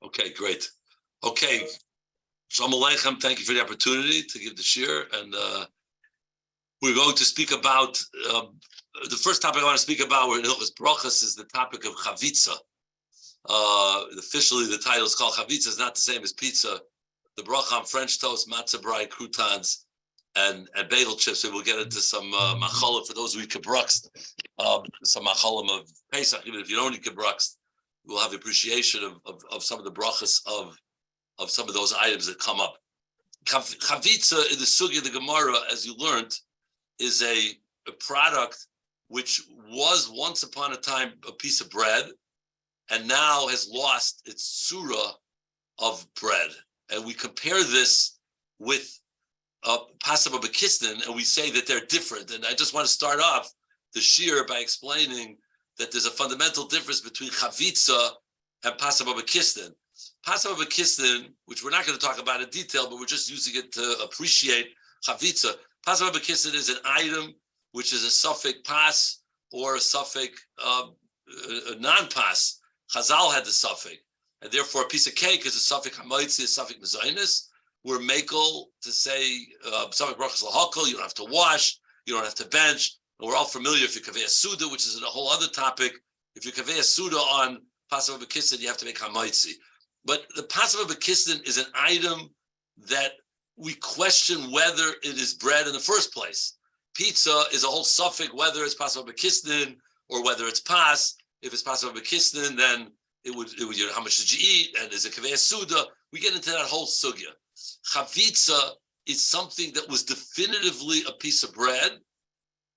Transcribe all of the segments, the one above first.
Okay, great. Okay, Shalom Aleichem. Thank you for the opportunity to give the shir, and we're going to speak about the first topic I want to speak about. We're in HBrachos is the topic of chavitza. Officially, the title is called chavitza. It's not the same as pizza. The bracha on French toast, matzah brei, croutons, and bagel chips. So we'll get into some machalim for those who eat kibrux, some machalim of Pesach. Even if you don't eat kibrux, we'll have appreciation of some of the brachas of some of those items that come up. Chavitza in the sugya, the Gemara, as you learned, is a product which was once upon a time a piece of bread and now has lost its surah of bread. And we compare this with Passover Bekistan, and we say that they're different. And I just want to start off the shir by explaining that there's a fundamental difference between chavitza and Passover Bekistan. Passover Bekistan, which we're not going to talk about in detail, but we're just using it to appreciate chavitza. Passover Bekistan is an item which is a suffix pas or a suffix non-pas. Chazal had the suffix, and therefore a piece of cake is a suffix hamaitzi, a suffix mezainis. We're makel to say suffix brachos lahakol. You don't have to wash, you don't have to bench. And we're all familiar if you kaveh a suda, which is a whole other topic. If you kaveh a suda on Passover Bekistan, you have to make hamaitzi. But the Passover Bekistan is an item that we question whether it is bread in the first place. Pizza is a whole suffix, whether it's Passover Bekistan or whether it's pas. If it's Passover Bekistan, then it would you know, how much did you eat? And is it kaveh suda? We get into that whole sugya. Chavitza is something that was definitively a piece of bread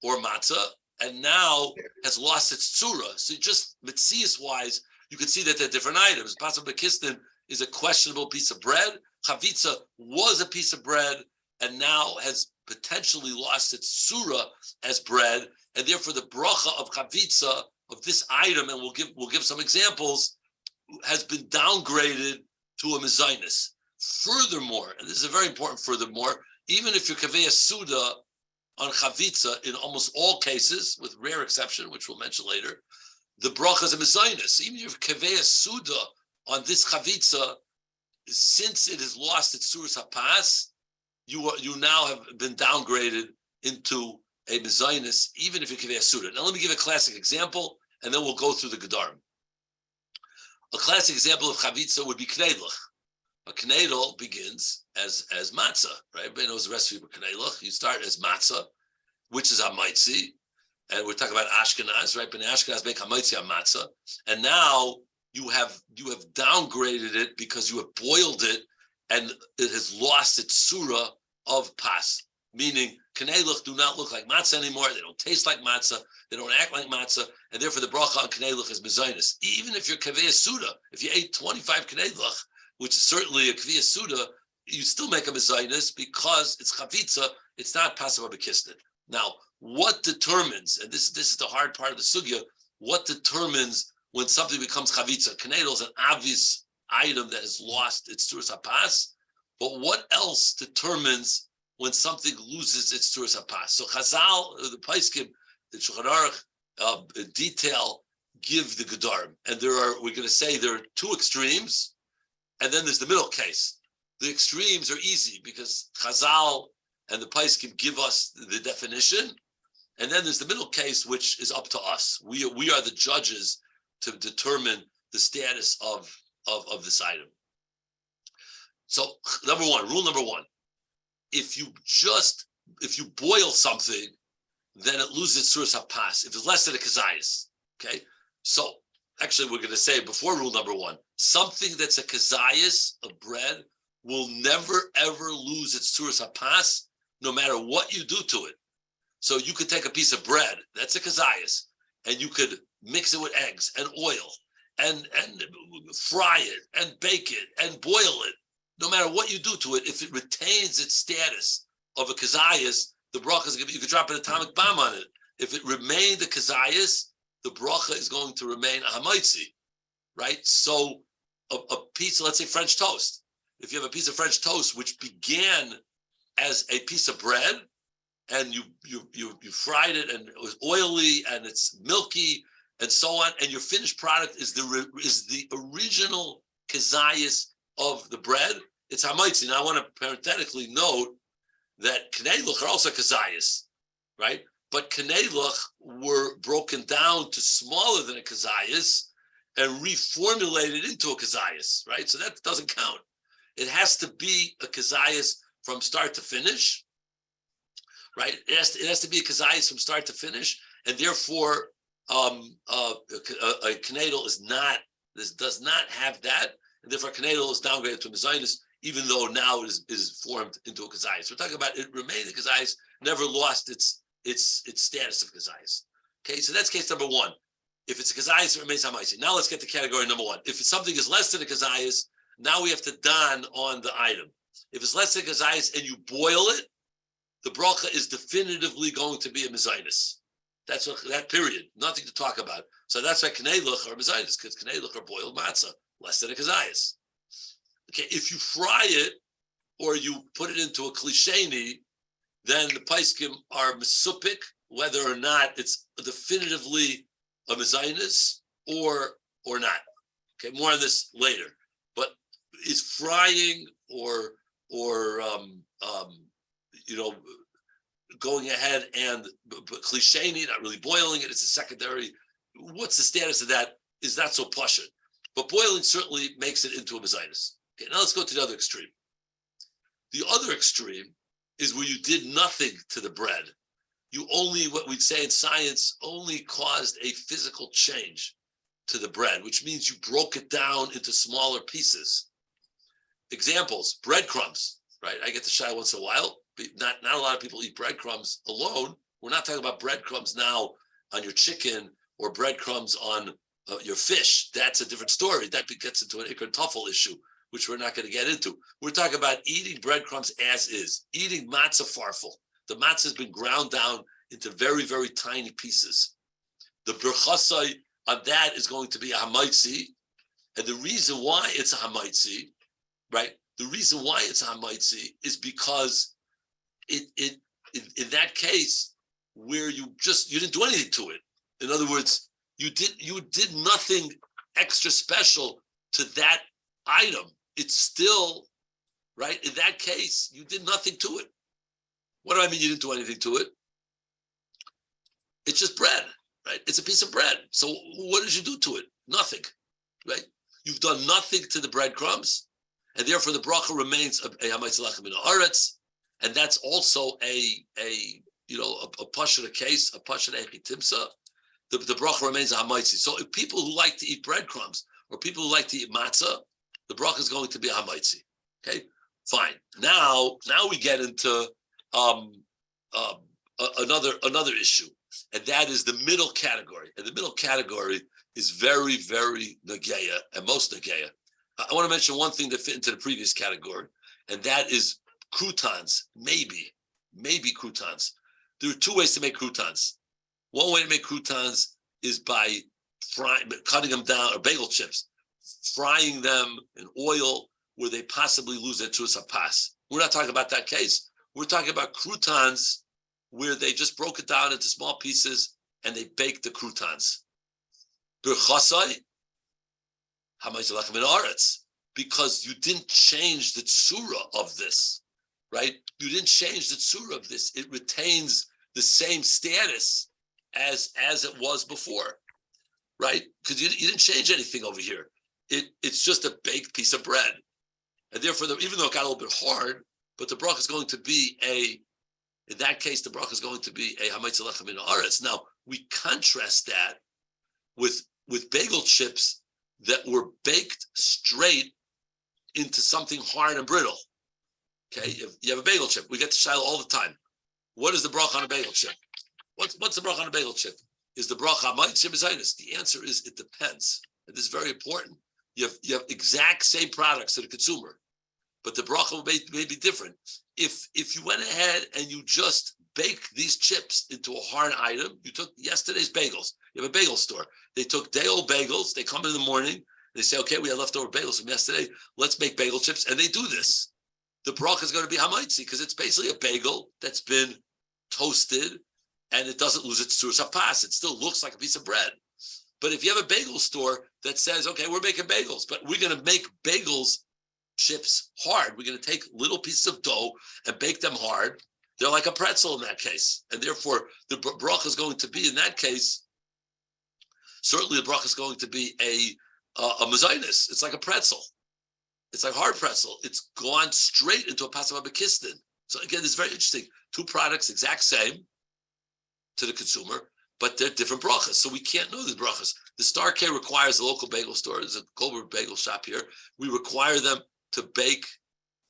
or matzah, and now has lost its tzura. So just mitzias-wise, you can see that they're different items. Passover Bekistan is a questionable piece of bread. Chavitza was a piece of bread and now has potentially lost its tzura as bread, and therefore the bracha of chavitza of this item, and we'll give some examples, has been downgraded to a mezainis. Furthermore, and this is a very important furthermore, even if you're kaveh suda on chavitza, in almost all cases, with rare exception, which we'll mention later, the bracha is a mezainis. Even if you're kaveh suda on this chavitza, since it has lost its suras hapas, you now have been downgraded into a mezainis, even if you kaveh suda. Now let me give a classic example, and then we'll go through the gedarim. A classic example of chavitza would be knedlach. A knedel begins as matzah, right? Everybody knows the recipe for knedlach. You start as matzah, which is hamaitzi, and we're talking about Ashkenaz, right? But Ashkenaz make hamaitzi on matzah, and now you have downgraded it because you have boiled it, and it has lost its surah of pas. Meaning, knedlach do not look like matzah anymore. They don't taste like matzah. They don't act like matzah, and therefore the bracha on knedlach is mezainis. Even if you're kaveh suda, if you ate 25 knedlach, which is certainly a kaveh suda, you still make a mezainis because it's chavitza. It's not Passover Bekistan. Now, what determines, and this is the hard part of the sugya, what determines when something becomes chavitza? Knedel is an obvious item that has lost its tzuras hapas, but what else determines when something loses its tzuras hapas? So Chazal, the Paiskim, the Shulchan Aruch, detail give the gedarim, and we're going to say there are two extremes, and then there's the middle case. The extremes are easy because Chazal and the Paiskim give us the definition, and then there's the middle case, which is up to us. We are the judges to determine the status of this item. So rule number one, if you boil something, then it loses its suras hapas. If it's less than a kazayas, okay? So actually we're going to say before rule number one, something that's a kazayas of bread will never ever lose its suras hapas, no matter what you do to it. So you could take a piece of bread, that's a kazayas, and you could mix it with eggs and oil and fry it and bake it and boil it. No matter what you do to it, if it retains its status of a kazayas, the bracha is going to be, you could drop an atomic bomb on it. If it remained a kazayas, the bracha is going to remain a hamaitzi, right? So a piece, let's say French toast. If you have a piece of French toast which began as a piece of bread, and you fried it and it was oily and it's milky and so on, and your finished product is the original kazayas of the bread, it's hamaitzi. Now I want to parenthetically note that kneiluch are also kazayas, right? But kneiluch were broken down to smaller than a kazayas and reformulated into a kazayas, right? So that doesn't count. It has to be a kazayas from start to finish, right? It has to be a kazayas from start to finish, and therefore a knedel is not. This does not have that, and therefore knedel is downgraded to a mezainis, even though now it is formed into a kazayas. We're talking about it remained a kazayas, never lost its status of kazayas. Okay, so that's case number one. If it's a kazayas, it remains hamaisi. Now let's get to category number one. If something is less than a kazayas, now we have to don on the item. If it's less than kazayas and you boil it, the bracha is definitively going to be a mezainis. That's that period. Nothing to talk about. So that's why kneiluch are mezainis, because kneiluch are boiled matzah, less than a kazayas. Okay, if you fry it or you put it into a klisheni, then the paiskim are mesupik, whether or not it's definitively a mezainis or not. Okay, more on this later. But is frying or going ahead and klisheni, not really boiling it, it's a secondary. What's the status of that? Is not so pashut. But boiling certainly makes it into a mezainis. Okay, now let's go to the other extreme. The other extreme is where you did nothing to the bread. You only, what we'd say in science, only caused a physical change to the bread, which means you broke it down into smaller pieces. Examples, breadcrumbs, right? I get to shy once in a while, but not a lot of people eat breadcrumbs alone. We're not talking about breadcrumbs now on your chicken or breadcrumbs on your fish. That's a different story. That gets into an ikr tuffle issue, which we're not going to get into. We're talking about eating breadcrumbs as is, eating matzah farfel. The matzah has been ground down into very, very tiny pieces. The BRACHOS on that is going to be a hamaitzi. And the reason why it's a hamaitzi, right? The reason why it's a hamaitzi is because in that case where you didn't do anything to it. In other words, you did nothing extra special to that item. It's still, right? In that case, you did nothing to it. What do I mean you didn't do anything to it? It's just bread, right? It's a piece of bread. So what did you do to it? Nothing, right? You've done nothing to the breadcrumbs, and therefore the bracha remains a hamaitzi lechem min haaretz, and that's also a pashut case, a pashut echitimsa. The bracha remains a hamaitzi. So if people who like to eat breadcrumbs or people who like to eat matzah, the bracha is going to be a hamaitzi. Okay, fine. Now we get into another issue, and that is the middle category. And the middle category is very, very nageya, and most nageya. I want to mention one thing that fit into the previous category, and that is croutons. Maybe croutons. There are two ways to make croutons. One way to make croutons is by cutting them down, or bagel chips, frying them in oil where they possibly lose their tzus hapas. We're not talking about that case. We're talking about croutons where they just broke it down into small pieces and they baked the croutons. Birchasai, hamaitzi lechem min haaretz, because you didn't change the tzura of this, right? You didn't change the tzura of this. It retains the same status as it was before, right? Because you didn't change anything over here. It's just a baked piece of bread. And therefore, even though it got a little bit hard, but the bracha is going to be in that case, the bracha is going to be a hamaitzi lechem min haaretz. Now, we contrast that with bagel chips that were baked straight into something hard and brittle. Okay, if you have a bagel chip, we get to Shiloh all the time. What is the bracha on a bagel chip? What's the bracha on a bagel chip? Is the bracha hamaitzi or mezainis? The answer is it depends. And this is very important. You have exact same products to the consumer, but the bracha may be different. If you went ahead and you just baked these chips into a hard item, you took yesterday's bagels. You have a bagel store. They took day-old bagels. They come in the morning. They say, okay, we have leftover bagels from yesterday. Let's make bagel chips. And they do this. The bracha is going to be hamaitzi because it's basically a bagel that's been toasted and it doesn't lose its tzus hapas. It still looks like a piece of bread. But if you have a bagel store that says, okay, we're making bagels, but we're going to make bagels chips hard. We're going to take little pieces of dough and bake them hard. They're like a pretzel in that case. And therefore, the bracha is going to be, in that case, certainly the bracha is going to be a mezainis. It's like a pretzel. It's like hard pretzel. It's gone straight into a pasava bekistin. So again, it's very interesting. Two products, exact same to the consumer, but they're different brachas. So we can't know the brachas. The Star K requires the local bagel store. There's a global bagel shop here. We require them to bake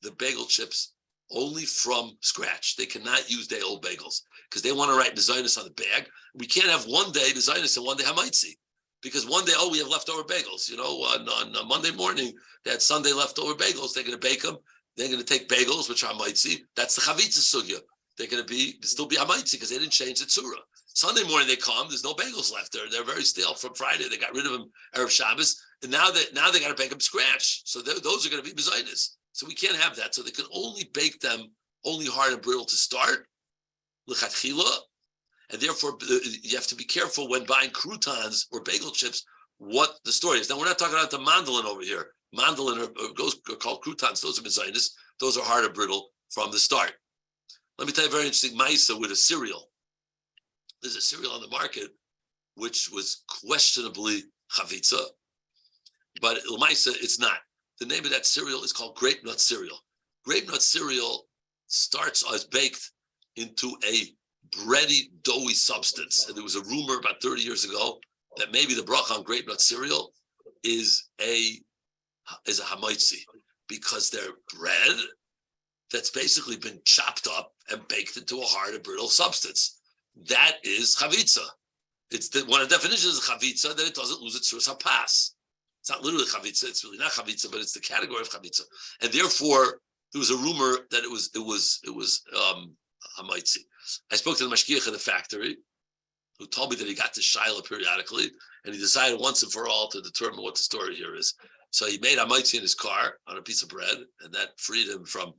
the bagel chips only from scratch. They cannot use day-old bagels because they want to write mezainis on the bag. We can't have one day mezainis and one day hamaitzi, because one day, we have leftover bagels. You know, on Monday morning, they had Sunday leftover bagels. They're going to bake them. They're going to take bagels, which are hamaitzi. That's the chavitza sugya. They're going to still be hamaitzi because they didn't change the tzura. Sunday morning they come, there's no bagels left there. They're very stale from Friday. They got rid of them Erev Shabbos, and now they got to bake them scratch. So those are going to be mezainis. So we can't have that. So they can only bake them only hard and brittle to start, l'chatchila, and therefore you have to be careful when buying croutons or bagel chips what the story is. Now we're not talking about the mandolin over here. Mandolin are called croutons. Those are mezainis. Those are hard and brittle from the start. Let me tell you a very interesting ma'isa with a cereal. There's a cereal on the market which was questionably chavitza, but l'maisa it's not. The name of that cereal is called grape nut cereal. Grape nut cereal starts as baked into a bready, doughy substance. And there was a rumor about 30 years ago that maybe the bracha on grape nut cereal is a hamaitzi, because they're bread that's basically been chopped up and baked into a hard and brittle substance. That is chavitza. It's one of the definitions of chavitza, that it doesn't lose its tzuras hapas. It's not literally chavitza, it's really not chavitza, but it's the category of chavitza. And therefore, there was a rumor that it was hamaitzi. I spoke to the mashgiach in the factory, who told me that he got this shaila periodically, and he decided once and for all to determine what the story here is. So he made hamaitzi in his car on a piece of bread, and that freed him from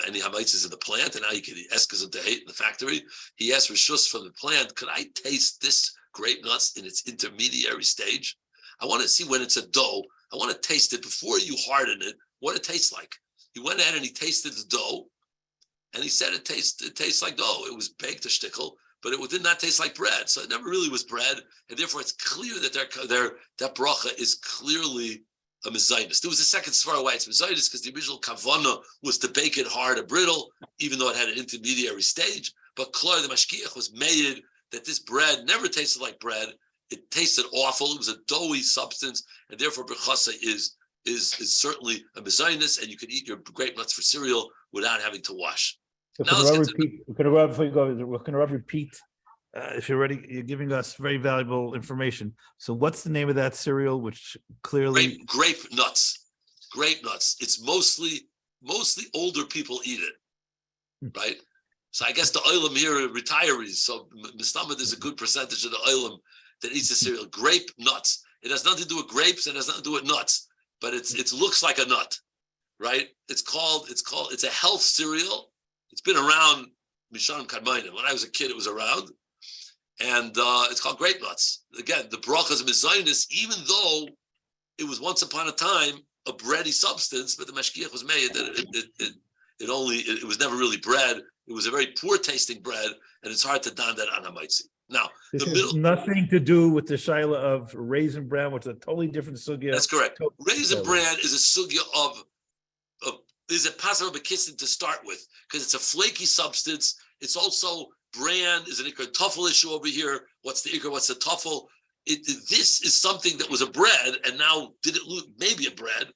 any hamaitzis in the plant, and now he can ask him to hate in the factory. He asked Rishus from the plant, could I taste this grape nuts in its intermediary stage? I want to see when it's a dough. I want to taste it before you harden it, what it tastes like. He went ahead and he tasted the dough, and he said it tastes like dough. It was baked a shtickle, but it did not taste like bread. So it never really was bread, and therefore it's clear that that bracha is clearly a mezainis. There was a second svara why it's mezainis, because the original kavana was to bake it hard and brittle, even though it had an intermediary stage. But Klor, the mashgiach, was made that this bread never tasted like bread. It tasted awful. It was a doughy substance, and therefore brachos is certainly a mezainis, and you can eat your grape nuts for cereal without having to wash. So can Rav repeat? If you're ready, you're giving us very valuable information. So what's the name of that cereal, which clearly grape nuts. Grape nuts. It's mostly older people eat it, right? So I guess the oilam here are retirees. So Mistama, there's a good percentage of the oilam that eats the cereal. Grape nuts. It has nothing to do with grapes, and it has nothing to do with nuts, but it looks like a nut, right? It's a health cereal. It's been around Mishanim Kadmainim. When I was a kid, it was around. And it's called grape nuts. Again, the brachas of mezainis, even though it was once upon a time a bready substance, but the mashgiach was made that it was never really bread. It was a very poor tasting bread, and it's hard to don that on hamaitzi. Now, this has nothing to do with the shaila of raisin bran, which is a totally different sugya. That's correct. Raisin bran is a sugya is a pasava bekistin to start with, because it's a flaky substance. It's also bran is an ikar tuffle issue over here. What's the ikar? What's the tuffle? This is something that was a bread, and now did it lose maybe a bread?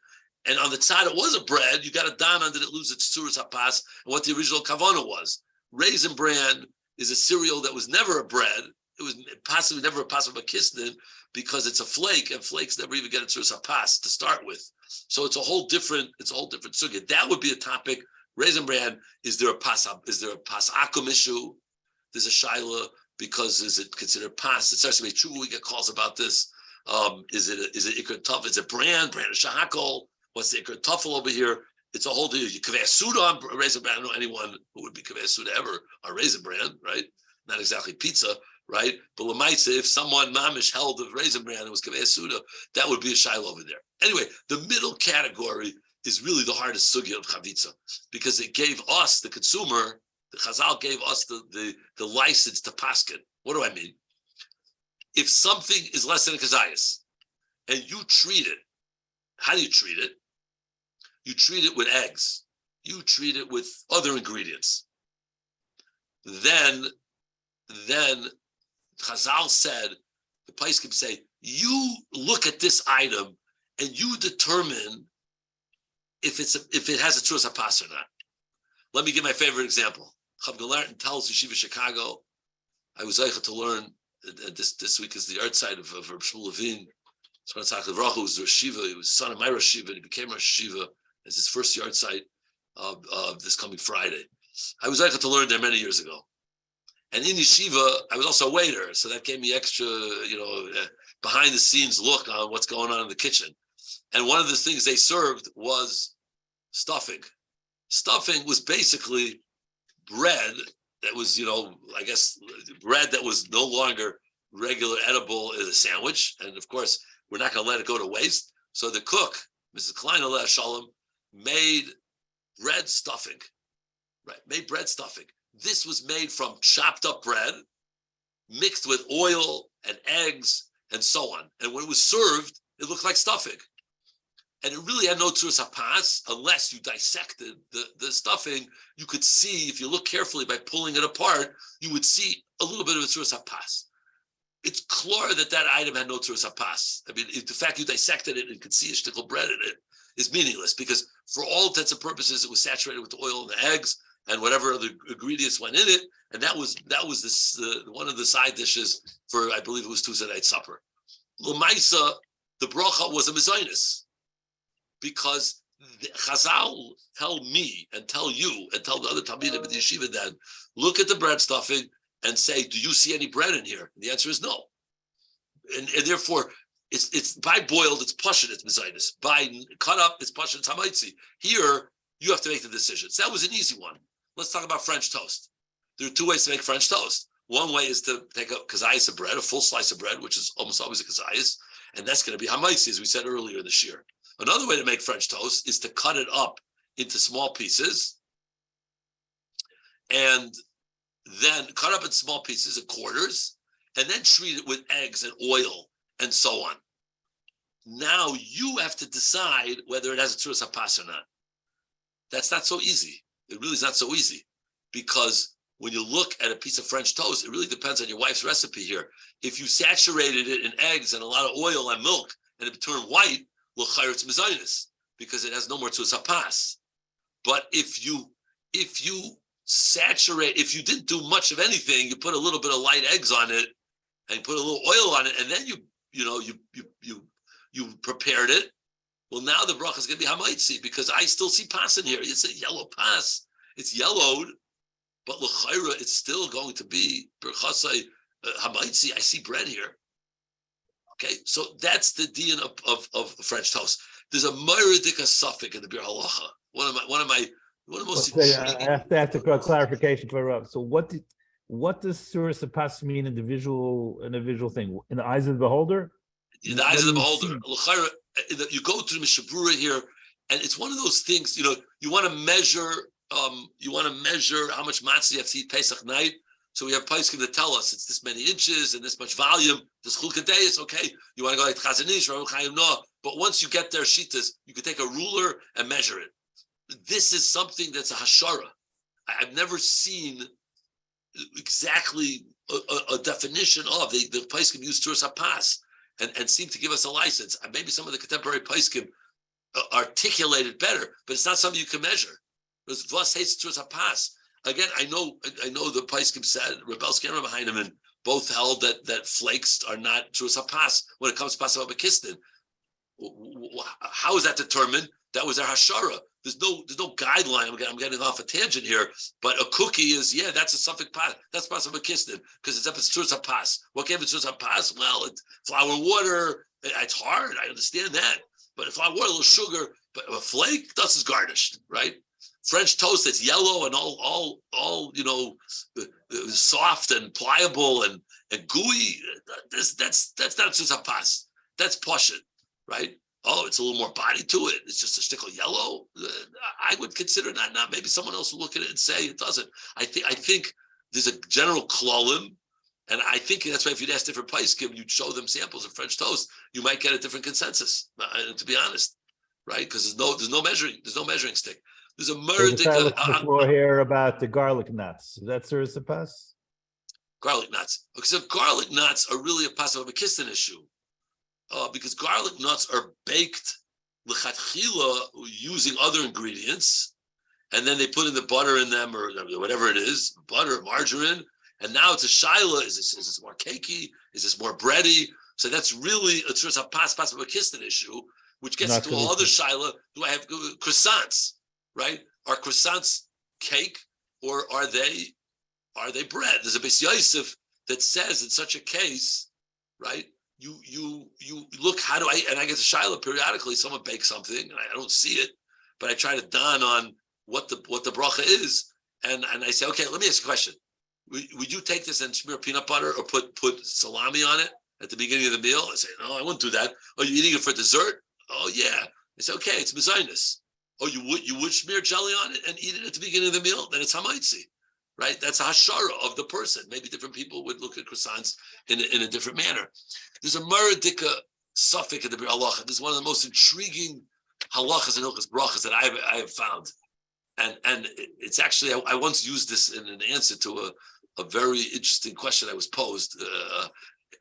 And on the side it was a bread. You got a don on, did it lose its tzuras hapas, and what the original kavana was. Raisin bran is a cereal that was never a bread. It was possibly never a pasava bekistin, because it's a flake, and flakes never even get its tzuras hapas to start with. So it's a whole different sugya. That would be a topic. Raisin bran, is there a pasakum issue? There's a shaila, because is it considered pas? It starts to be true. We get calls about this. Is it ikar tuffle? Is it bran is shahakol? What's the ikar tuffle over here? It's a whole deal. You kaveh suda on raisin bran. I don't know anyone who would be kaveh suda ever on raisin bran, right? Not exactly pizza, right? But Lamaitza, if someone mamish held of raisin bran and was Kaveh Suda, that would be a shiloh over there. Anyway, the middle category is really the hardest sugya of Chavitza, because it gave us, the consumer, the Chazal gave us the license to paskin. What do I mean? If something is less than a kazayas, and you treat it, how do you treat it? You treat it with eggs. You treat it with other ingredients. Then Chazal said, the Paiskim say, you look at this item and you determine if it has a truas hapas or not. Let me give my favorite example. Chav Galerton tells Yeshiva Chicago, I was able to learn this week is the art side of Reb Shmuel Levine. HaRav was the Shiva. He was son of my Rosh Shiva, and he became Rosh Shiva as his first yard site this coming Friday. I was able to learn there many years ago. And in Yeshiva, I was also a waiter, so that gave me extra, behind the scenes look on what's going on in the kitchen. And one of the things they served was stuffing. Stuffing was basically bread that was, I guess, bread that was no longer regular edible as a sandwich. And of course, we're not going to let it go to waste. So the cook, Mrs. Klein Aleh Shalom, made bread stuffing, right? Made bread stuffing. This was made from chopped up bread, mixed with oil and eggs and so on. And when it was served, it looked like stuffing. And it really had no tzuras hapas unless you dissected the stuffing. You could see, if you look carefully by pulling it apart, you would see a little bit of a tzuras hapas. It's clear that item had no tzuras hapas. I mean, the fact you dissected it and could see a shtickle bread in it is meaningless, because for all intents and purposes, it was saturated with the oil and the eggs and whatever other ingredients went in it. And that was this one of the side dishes for, I believe it was Tuesday night supper. L'maisa, the bracha was a mezainis, because the Chazal tell me and tell you and tell the other Talmidim in the yeshiva then, look at the bread stuffing and say, do you see any bread in here? And the answer is no. And therefore, it's by boiled, it's pashut, it's mezainis. By cut up, it's pashut, it's hamaitzi. Here, you have to make the decisions. That was an easy one. Let's talk about French toast. There are two ways to make French toast. One way is to take a kazayas of bread, a full slice of bread, which is almost always a kazayas, and that's going to be hamaitzi, as we said earlier in the shir. Another way to make French toast is to cut it up into small pieces, and then cut up in small pieces, in quarters, and then treat it with eggs and oil and so on. Now you have to decide whether it has a tzuras hapas or not. That's not so easy. It really is not so easy, because when you look at a piece of French toast, it really depends on your wife's recipe here. If you saturated it in eggs and a lot of oil and milk and it turned white, l'chayr it's mezainis, because it has no more tzuras hapas. But if you saturate, if you didn't do much of anything, you put a little bit of light eggs on it and put a little oil on it, and then you prepared it. Well, now the bracha is going to be hamaitzi, because I still see pas in here. It's a yellow pas. It's yellowed, but l'chayra, it's still going to be berchasai hamaitzi. I see bread here. Okay, so that's the din of French toast. There's a meridik suffix in the Bir Halacha. One of the most intriguing. I have to ask a clarification for Rav. So what does tzuras hapas mean in the visual thing? In the eyes of the beholder? In the eyes of the beholder. You go to the Mishabura here, and it's one of those things, you want to measure how much matzah you have to eat Pesach night. So we have Paiskim that tell us it's this many inches and this much volume. This chulkadei is okay. You want to go like Chazanish, Rav Chaim Noah, but once you get their shitas, you can take a ruler and measure it. This is something that's a hashara. I've never seen exactly a definition of the Paiskim use tzuras hapas and seem to give us a license. And maybe some of the contemporary Paiskim articulate it better, but it's not something you can measure. There's Vos hates tzuras hapas. Again, I know the Paiskim said, Rebelski and Rabbi Heinemann both held that flakes are not tzuras hapas when it comes to Passover Bekistin. How is that determined? That was their hashara. There's no guideline. I'm getting off a tangent here, but a cookie is, that's a suffix pas. That's Passover Bekistin, because it's up as tzuras hapas. What gave it tzuras hapas? Well, it's flour and water. It's hard. I understand that. But flour, water, a little sugar, but a flake, dust is garnished, right? French toast that's yellow and all soft and pliable and And gooey, that's not just a pas. That's pashut, right? Oh, it's a little more body to it. It's just a stickle yellow. I would consider that not. Maybe someone else will look at it and say it doesn't. I think there's a general klolim, and I think that's why if you'd ask different paiskim, you'd show them samples of French toast, you might get a different consensus. To be honest, right? Because there's no measuring stick. There's a murder before here about the garlic nuts. Is that Suras Pas? Garlic nuts. Okay, so garlic nuts are really a pas of a kistin issue. Because garlic nuts are baked lechatchila using other ingredients, and then they put in the butter in them or whatever it is, butter, margarine, and now it's a shaila. Is this more cakey? Is this more bready? So that's really a pas of a kistin issue, which gets to all other shaila. Do I have croissants? Right? Are croissants cake or are they bread? There's a Beis Yosef that says in such a case, right? You look, how do I, and I get to Shiloh periodically, someone bakes something and I don't see it, but I try to dawn on what the bracha is. And I say, okay, let me ask you a question. Would you take this and smear peanut butter or put salami on it at the beginning of the meal? I say, no, I wouldn't do that. Oh, you eating it for dessert? Oh yeah. I say, okay, it's mezainis. Oh, you would smear jelly on it and eat it at the beginning of the meal? Then it's hamaitzi, right? That's a hashara of the person. Maybe different people would look at croissants in a different manner. There's a Muradika suffix in the Bir Halacha. This is one of the most intriguing halachas and HILCHOS that I have found. And it's actually, I once used this in an answer to a very interesting question I was posed,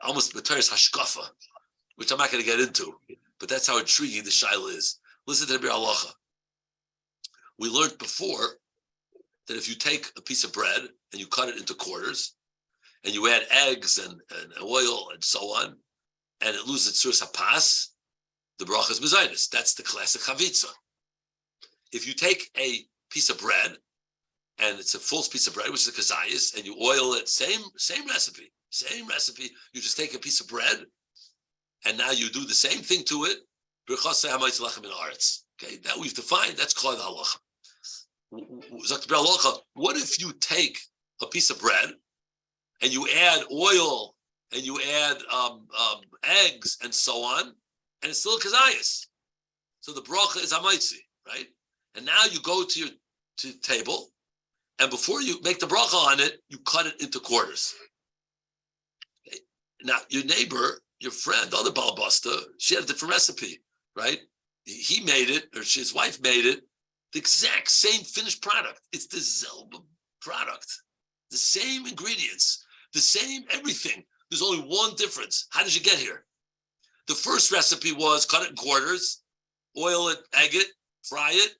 almost B'Teres Hashkafa, which I'm not going to get into, but that's how intriguing the shaila is. Listen to the Bir Halacha. We learned before that if you take a piece of bread and you cut it into quarters, and you add eggs and oil and so on, and it loses its Suras Pas, the bracha is mezainis. That's the classic chavitza. If you take a piece of bread, and it's a full piece of bread, which is a kazayis, and you oil it, same recipe. You just take a piece of bread, and now you do the same thing to it. Okay, that we've defined. That's called halacha. What if you take a piece of bread and you add oil and you add eggs and so on, and it's still a kazayis? So the bracha is hamaitzi, right? And now you go to your table, and before you make the bracha on it, you cut it into quarters. Okay. Now your neighbor, your friend, the other balabasta, she had a different recipe, right? He made it, or his wife made it, the exact same finished product. It's the Zelba product, the same ingredients, the same everything. There's only one difference. How did you get here? The first recipe was cut it in quarters, oil it, egg it, fry it.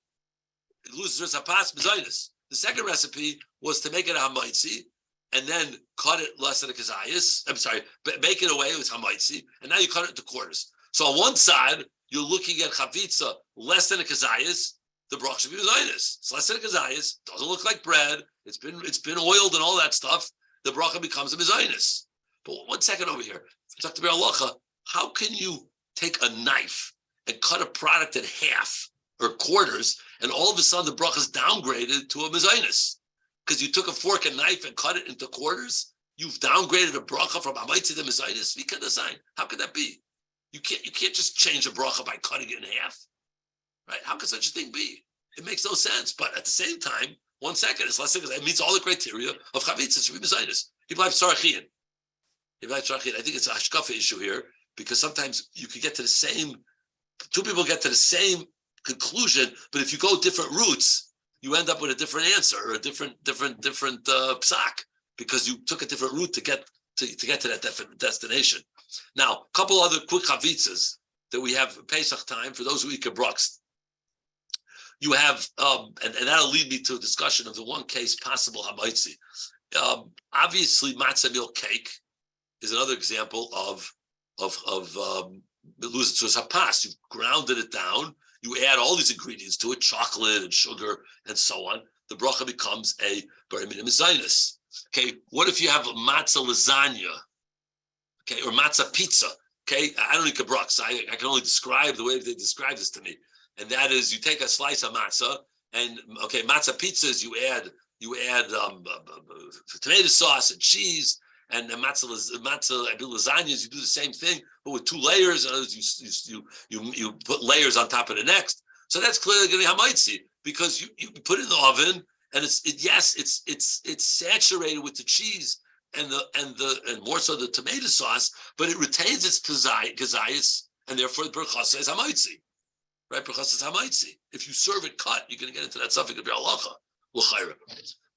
It loses its hapas mezainis. The second recipe was to make it a hamaitzi, and then cut it less than a kazayis. I'm sorry, make it away with hamaitzi, and now you cut it into quarters. So on one side, you're looking at chavitza less than a kazayis. The bracha should be mezainis. It's less than a kazayis. Doesn't look like bread. It's been oiled and all that stuff. The bracha becomes a mezainis. But 1 second over here. Talk to Halacha. How can you take a knife and cut a product in half or quarters, and all of a sudden the bracha is downgraded to a mezainis? Because you took a fork and knife and cut it into quarters. You've downgraded a bracha from hamaitzi to mezainis. We can design. How could that be? You can't just change a bracha by cutting it in half, right? How could such a thing be? It makes no sense. But at the same time, 1 second, it's less than it meets all the criteria of chavitza. It should be mezainis. People have sarachin. I think it's a hashkafa issue here, because sometimes you could get to the same. Two people get to the same conclusion, but if you go different routes, you end up with a different answer or a different psak, because you took a different route to get to that destination. Now, a couple other quick chavitzas that we have Pesach time for those who eat gebrachs. You have, and that'll lead me to a discussion of the one case possible hamaitzi. Obviously, matzah meal cake is another example of losing to a hapas. You've grounded it down. You add all these ingredients to it, chocolate and sugar and so on. The bracha becomes a bar minim zainis. Okay, what if you have matzah lasagna? Okay, or matzah pizza. Okay, I don't eat gebrachs. I can only describe the way they describe this to me, and that is you take a slice of matzah, and okay, matzah pizza is you add tomato sauce and cheese And the matzah, I do lasagnas. You do the same thing, but with 2 layers. You put layers on top of the next. So that's clearly going to be hamaitzi because you put it in the oven, and it's saturated with the cheese and more so the tomato sauce, but it retains its kazayis, and therefore the BRACHOS is hamaitzi. Right, BRACHOS is hamaitzi. If you serve it cut, you're going to get into that suffix of your halacha l'chayra.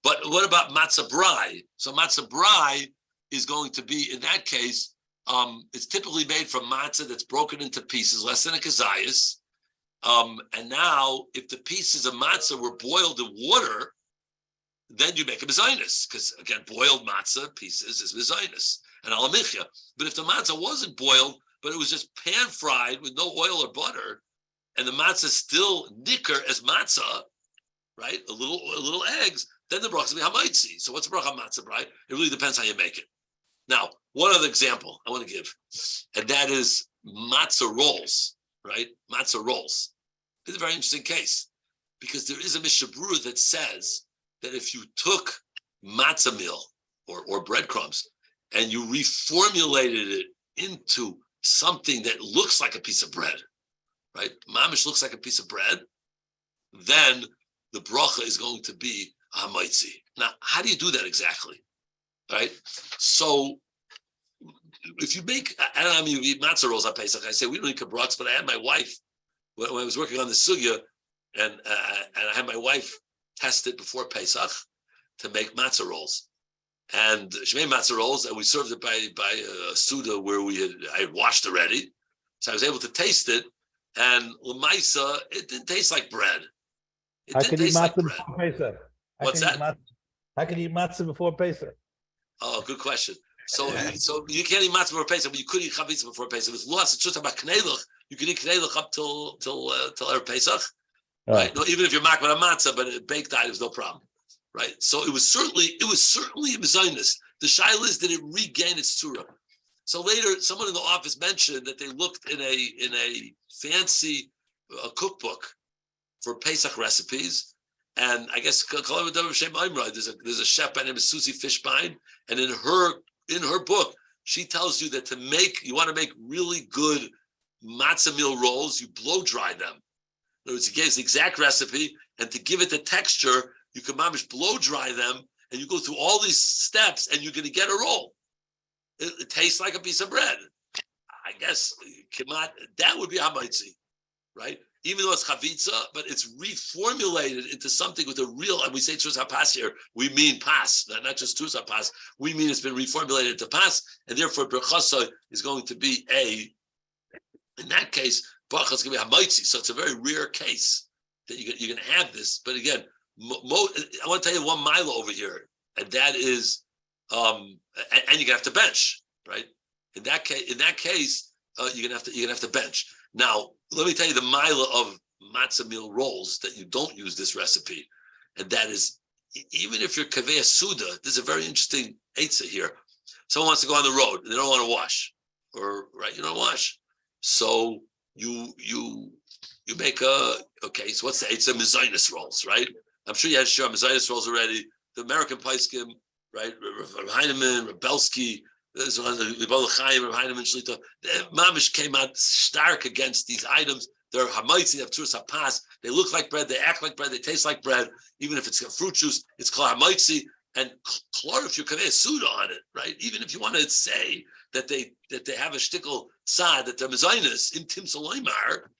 But what about matzah brai? So matzah brai is going to be, in that case, it's typically made from matzah that's broken into pieces, less than a kazayis. And now, if the pieces of matzah were boiled in water, then you make a mezainis, because again, boiled matzah pieces is mezainis and alamichya. But if the matzah wasn't boiled, but it was just pan fried with no oil or butter, and the matzah still nicker as matzah, right? A little eggs, then the bracha will be hamaitzi. So what's the bracha matzah, right? It really depends how you make it. Now, one other example I want to give, and that is matzah rolls, right? Matzah rolls. It's a very interesting case because there is a Mishnah Berurah that says that if you took matzah meal or breadcrumbs and you reformulated it into something that looks like a piece of bread, right? Mamish looks like a piece of bread, then the bracha is going to be hamaitzi. Now, how do you do that exactly? Right? So if you make, I don't know how you eat matzah rolls on Pesach. I say we don't eat kabrats, but I had my wife, when I was working on the sugya, and I had my wife test it before Pesach to make matzah rolls. And she made matzah rolls, and we served it by a suda where I had washed already. So I was able to taste it, and l'maisa, it didn't taste like bread. It didn't taste like bread. What's that? How can you eat matzah before Pesach? Oh, good question. So you can't eat matzah before Pesach, but you could eat chavitza before Pesach. With lots of truth about knelach, you can eat knelach up till Erev Pesach, right? No, even if you're makbid on matzah, but baked items, no problem, right? So it was certainly a mezainis. The shaila is, did it regain its tzura? So later, someone in the office mentioned that they looked in a fancy cookbook for Pesach recipes. And I guess there's a chef by the name of Susie Fishbein, and in her book, she tells you that you want to make really good matzah meal rolls, you blow dry them. In other words, he gives the exact recipe, and to give it the texture, you can mamish blow dry them, and you go through all these steps, and you're going to get a roll. It tastes like a piece of bread. I guess that would be hamaitzi, right? Even though it's chavitza, but it's reformulated into something with a real, and we say tzuz hapas here, we mean pas, not just tzuz hapas, we mean it's been reformulated to pas, and therefore BRACHOS is going to be in that case, bracha is going to be hamaitzi. So it's a very rare case that you're going to have this. But again, I want to tell you one mila over here, and that is, and you're going to have to bench, right? In that case, you're going to have to bench. Now, let me tell you the mila of matzah meal rolls that you don't use this recipe, and that is, even if you're kaveh suda, there's a very interesting eitzah here. Someone wants to go on the road, and they don't want to wash, you don't wash. So you make so what's the eitzah? Mezainis rolls, right? I'm sure you had mezainis rolls already. The American Paiskim, right? Heinemann, Rebelsky, Mamish came out stark against these items. They're hamaitzi, they have tzur sapas. They look like bread, they act like bread, they taste like bread. Even if it's got fruit juice, it's called hamaitzi. And klor, if you can a suda on it, right? Even if you want to say that they have a shtickle sad, that they're mezainis in Tim Saloimar,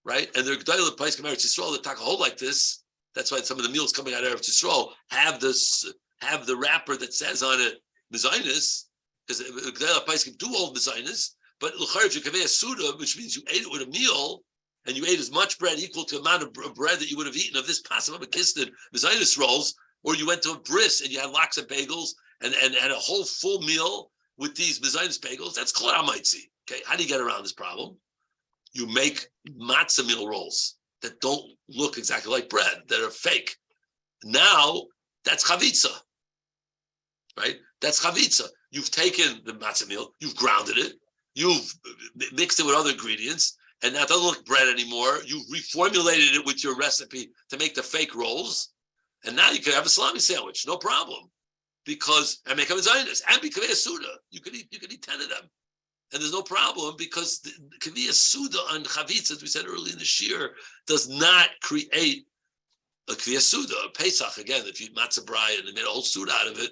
right? And they're g'dayla paiskim Eretz Yisrael that talk a whole like this. That's why some of the meals coming out of Eretz Yisrael have the wrapper that says on it mezainis. Because G'dayla Paiskim do all mezainis, but if you kaveh suda, which means you ate it with a meal, and you ate as much bread equal to the amount of bread that you would have eaten of this pasam of a kistin mezainis rolls, or you went to a bris and you had lots of bagels and a whole full meal with these mezainis bagels, that's kol hamaitzi. Okay, how do you get around this problem? You make matzah meal rolls that don't look exactly like bread, that are fake. Now, that's chavitza, right? That's chavitza. You've taken the matzah meal, you've grounded it, you've mixed it with other ingredients, and now it doesn't look bread anymore. You've reformulated it with your recipe to make the fake rolls, and now you can have a salami sandwich, no problem. because and make them Zionist and be Kaveh Suda. You could eat 10 of them. And there's no problem because the Kaveh Suda on Chavitz, as we said earlier in the Shir, does not create a Kaveh Suda, a Pesach. Again, if you eat matzah brai and they made a whole Suda out of it,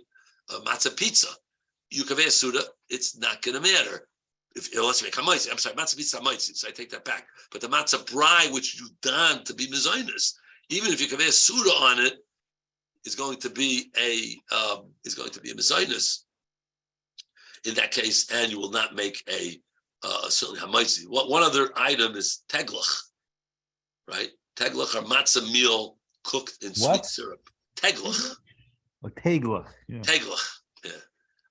matzah pizza, you Kaveh Suda, it's not going to matter. Unless you make hamaitzi, I'm sorry, matzah pizza hamaitzi, so I take that back. But the matzah brai, which you done to be mezainis, even if you Kaveh Suda on it, is going to be a mezainis in that case, and you will not make a certainly hamaitzi. One other item is teglach, right? Teglach are matzah meal cooked in sweet syrup. Teglach. Or teglach. Yeah. Teglach. Yeah.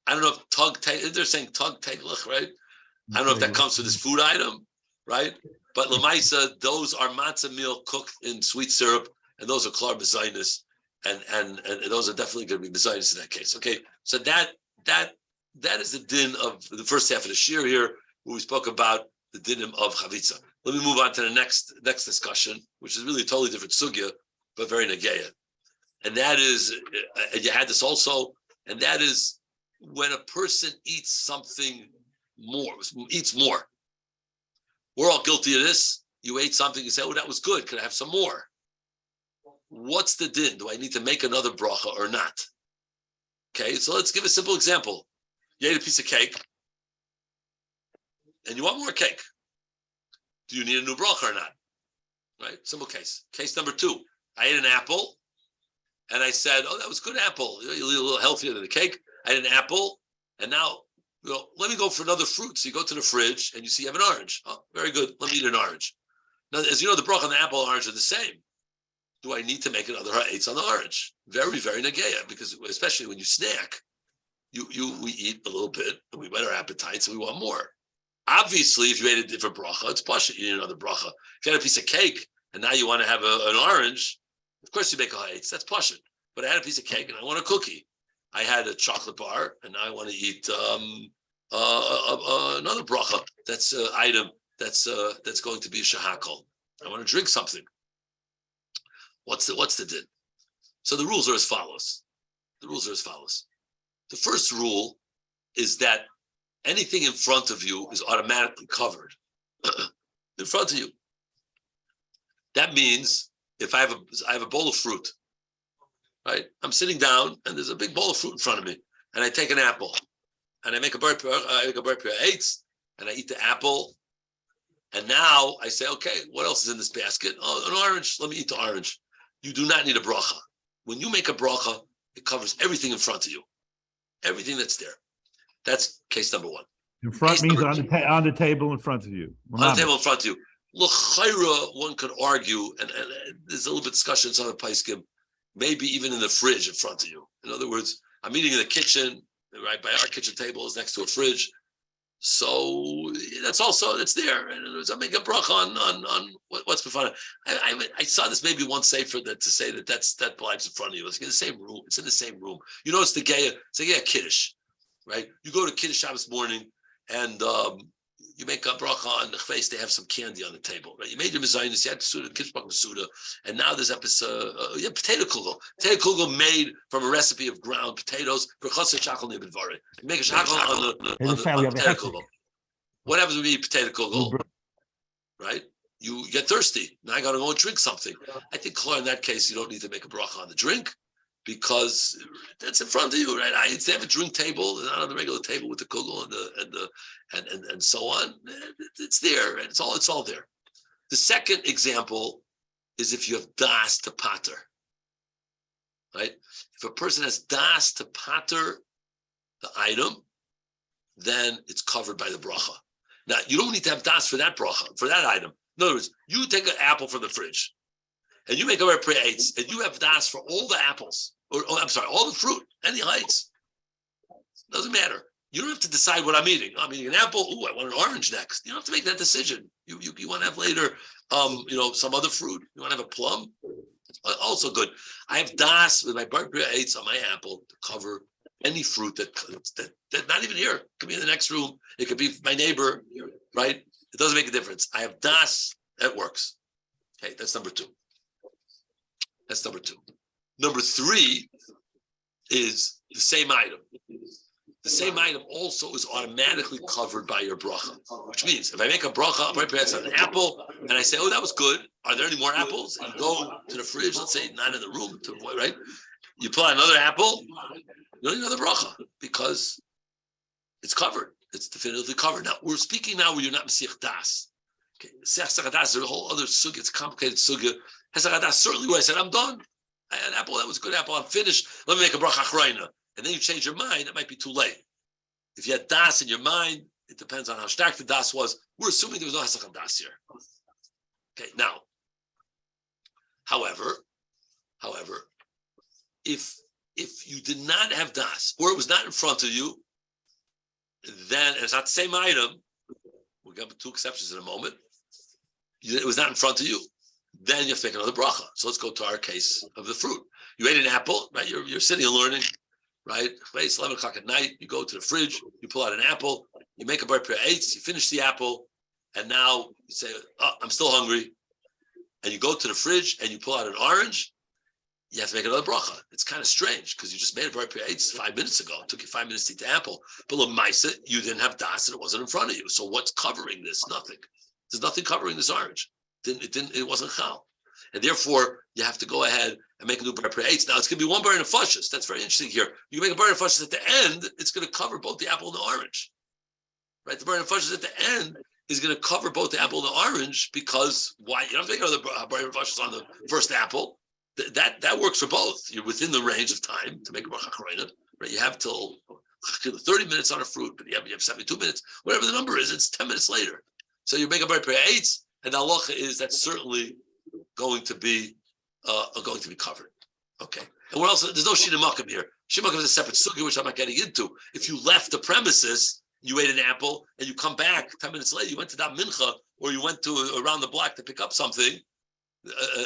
I don't know if they're saying tug teglach, right? I don't know if that comes with this food item, right? But lemaisa, those are matzah meal cooked in sweet syrup, and those are klar mezainis, and those are definitely going to be mezainis in that case. Okay, so that is the din of the first half of the shir here, where we spoke about the dinim of chavitza. Let me move on to the next discussion, which is really a totally different sugya, but very negeya. And that is, and you had this also, and that is when a person eats something more. We're all guilty of this. You ate something, you say, oh, that was good. Could I have some more? What's the din? Do I need to make another bracha or not? Okay, so let's give a simple example. You ate a piece of cake, and you want more cake. Do you need a new bracha or not? Right? Simple case. Case number 2. I ate an apple, and I said, oh, that was good apple. You're a little healthier than the cake. I ate an apple, and now, let me go for another fruit. So you go to the fridge, and you see you have an orange. Oh, very good. Let me eat an orange. Now, as you know, the bracha and the apple and orange are the same. Do I need to make another ha'etz on the orange? Very, very negeya, because especially when you snack, we eat a little bit, and we whet our appetites, and we want more. Obviously, if you ate a different bracha, it's pasha, you need another bracha. If you had a piece of cake, and now you want to have an orange, of course you make a ha'etz, that's pasha. But I had a piece of cake, and I want a cookie. I had a chocolate bar, and now I want to eat another bracha. That's an item that's going to be a shahakol. I want to drink something. What's the din? So the rules are as follows. The first rule is that anything in front of you is automatically covered in front of you. That means if I have a bowl of fruit, right? I'm sitting down and there's a big bowl of fruit in front of me, and I take an apple and I make a burpee eitz, and I eat the apple, and now I say, okay, what else is in this basket? Oh, an orange. Let me eat the orange. You do not need a bracha. When you make a bracha, it covers everything in front of you, everything that's there. That's case number 1. In front case means on the table in front of you. On the table in front of you. L'chaira, one could argue, and there's a little bit of discussion in some of the paiskim, maybe even in the fridge in front of you. In other words, I'm eating in the kitchen, right by our kitchen table is next to a fridge. So it's there. And I make a bracha on what's in front of. I saw this maybe one sefer that to say that belongs in front of you. It's in the same room. It's in the same room. You know, it's the geya. It's a geya kiddush, right? You go to Kiddush Shabbos morning, and you make a bracha on the face. They have some candy on the table, right? You made your mezainis. You had the Kiddush Suda, and now there's episode potato kugel. Potato kugel made from a recipe of ground potatoes. BRACHOS shakal nibidvari. You make a shakal on the potato kugel. What happens when you eat potato kugel? Right? You get thirsty. Now I got to go and drink something. I think, Claire, in that case, you don't need to make a bracha on the drink, because that's in front of you, right? They have a drink table, not on the regular table with the kugel and so on. It's there, and it's all there. The second example is if you have das to pater, right? If a person has das to pater the item, then it's covered by the bracha. Now, you don't need to have das for that bracha, for that item. In other words, you take an apple from the fridge, and you make a repre eitz, and you have das for all the apples, all the fruit, any heights. Doesn't matter. You don't have to decide what I'm eating. I'm eating an apple. Ooh, I want an orange next. You don't have to make that decision. You want to have later, some other fruit. You want to have a plum. It's also good. I have das with my repre eitz on my apple to cover any fruit that not even here. It could be in the next room. It could be my neighbor, right? It doesn't make a difference. I have das. That works. Okay, that's number 2. Number 3 is the same item. The same item also is automatically covered by your bracha, which means if I make a bracha, on an apple, and I say, oh, that was good. Are there any more apples? And you go to the fridge, let's say not in the room, to avoid, right? You pull out another apple, you don't need another bracha because it's covered. It's definitively covered. Now, we're speaking now where you're not Mesiach Das. Okay, Mesiach Das is a whole other sugya. It's a complicated sugya. Mesiach Das, certainly where I said, I'm done. I had an apple, that was a good apple, I'm finished. Let me make a bracha achrayna. And then you change your mind, it might be too late. If you had das in your mind, it depends on how stark the das was. We're assuming there was no hesach das here. Okay, now, however, if you did not have das, or it was not in front of you, then it's not the same item. We'll get two exceptions in a moment. It was not in front of you. Then you have to make another bracha. So let's go to our case of the fruit. You ate an apple, right? You're sitting and learning. Right? It's 11 o'clock at night. You go to the fridge, you pull out an apple, you make a bar eights, you finish the apple, and now you say, oh, I'm still hungry. And you go to the fridge and you pull out an orange, you have to make another bracha. It's kind of strange because you just made a bar eights 5 minutes ago. It took you 5 minutes to eat the apple. But Lamaisa, you didn't have das and it wasn't in front of you. So what's covering this? Nothing. There's nothing covering this orange. It wasn't chal. And therefore, you have to go ahead and make a new bar eights. Now, it's going to be one bar in a fushes. That's very interesting here. You make a bar in a fushes at the end, it's going to cover both the apple and the orange. Right? The bar in a fushes at the end is going to cover both the apple and the orange because why? You don't have to make another bar in a fushes on the first apple. That works for both. You're within the range of time to make a bracha achrayna. Right? You have till 30 minutes on a fruit, but you have 72 minutes. Whatever the number is, it's 10 minutes later. So you make a bar eights, and the halacha is that's certainly going to be covered. Okay. And what else? There's no shinamakam here. Shinamakam is a separate sugya, which I'm not getting into. If you left the premises, you ate an apple, and you come back 10 minutes later, you went to that mincha, or you went to around the block to pick up something,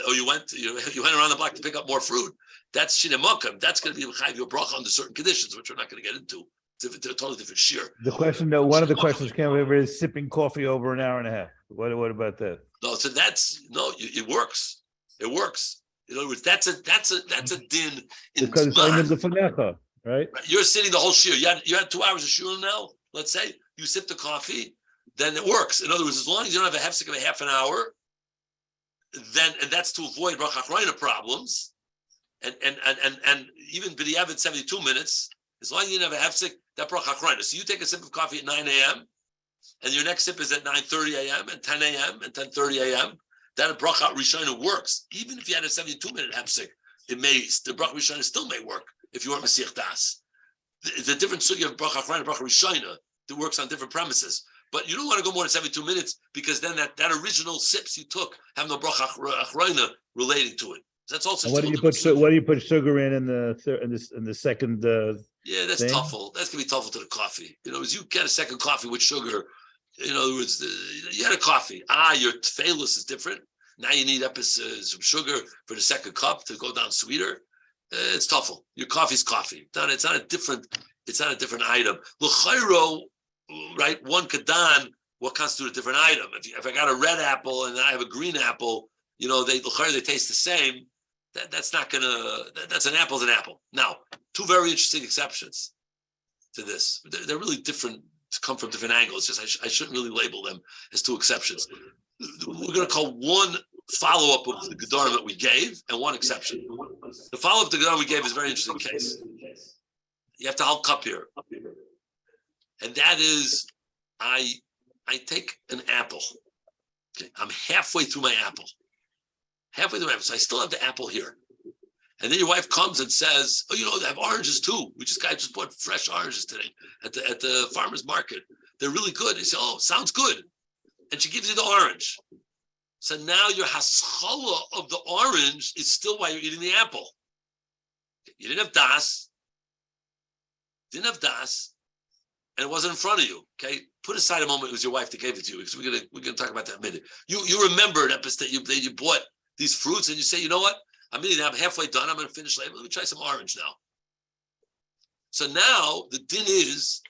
or you went around the block to pick up more fruit. That's shinamakam. That's going to be chayv your bracha under certain conditions, which we're not going to get into. It's a totally different shear. The question, though, one of the questions came over is sipping coffee over an hour and a half. What about that? No, so it works. It works. In other words, that's a din in because it's only the zman. Right? You're sitting the whole shir. You had 2 hours of shir now. Let's say you sip the coffee, then it works. In other words, as long as you don't have a hefsek of a half an hour, and that's to avoid bracha achrayna problems, and even b'diavad 72 minutes, as long as you didn't have a hefsek, that bracha achrayna. So you take a sip of coffee at 9 a.m. and your next sip is at 9:30 a.m. and 10 a.m. and 10:30 a.m. That bracha rishona works. Even if you had a 72-minute hefsek, the bracha rishona still may work if you weren't Mesiach Das. The different sugya of bracha achrayna, bracha rishona, that works on different premises. But you don't want to go more than 72 minutes because then that original sips you took have no bracha achrayna relating to it. So that's also. What do you put sugar in the second? Yeah, that's tough. That's gonna be tough to the coffee. As you get a second coffee with sugar. In other words, you had a coffee. Your tefilus is different. Now you need some sugar for the second cup to go down sweeter. It's tough. Your coffee's coffee. It's not a different item. L'chayro, right? One kadan. What constitutes a different item? If I got a red apple and I have a green apple, they taste the same. That's not gonna. That's an apple's an apple. Now, two very interesting exceptions to this. They're really different. To come from different angles. Just I shouldn't really label them as two exceptions. We're going to call one follow-up of the Gedarim that we gave and one exception. The follow-up to the Gedarim we gave is a very interesting case. You have to hold cup here. And that is, I take an apple. Okay, I'm halfway through my apple. So I still have the apple here. And then your wife comes and says, "Oh, they have oranges too. I just bought fresh oranges today at the farmer's market. They're really good." You say, "Oh, sounds good," and she gives you the orange. So now your haschala of the orange is still while you're eating the apple. You didn't have das, and it wasn't in front of you. Okay, put aside a moment. It was your wife that gave it to you because we're gonna talk about that in a minute. You remember that you bought these fruits and you say, "You know what? I'm halfway done. I'm going to finish later. Let me try some orange now." So now the din is,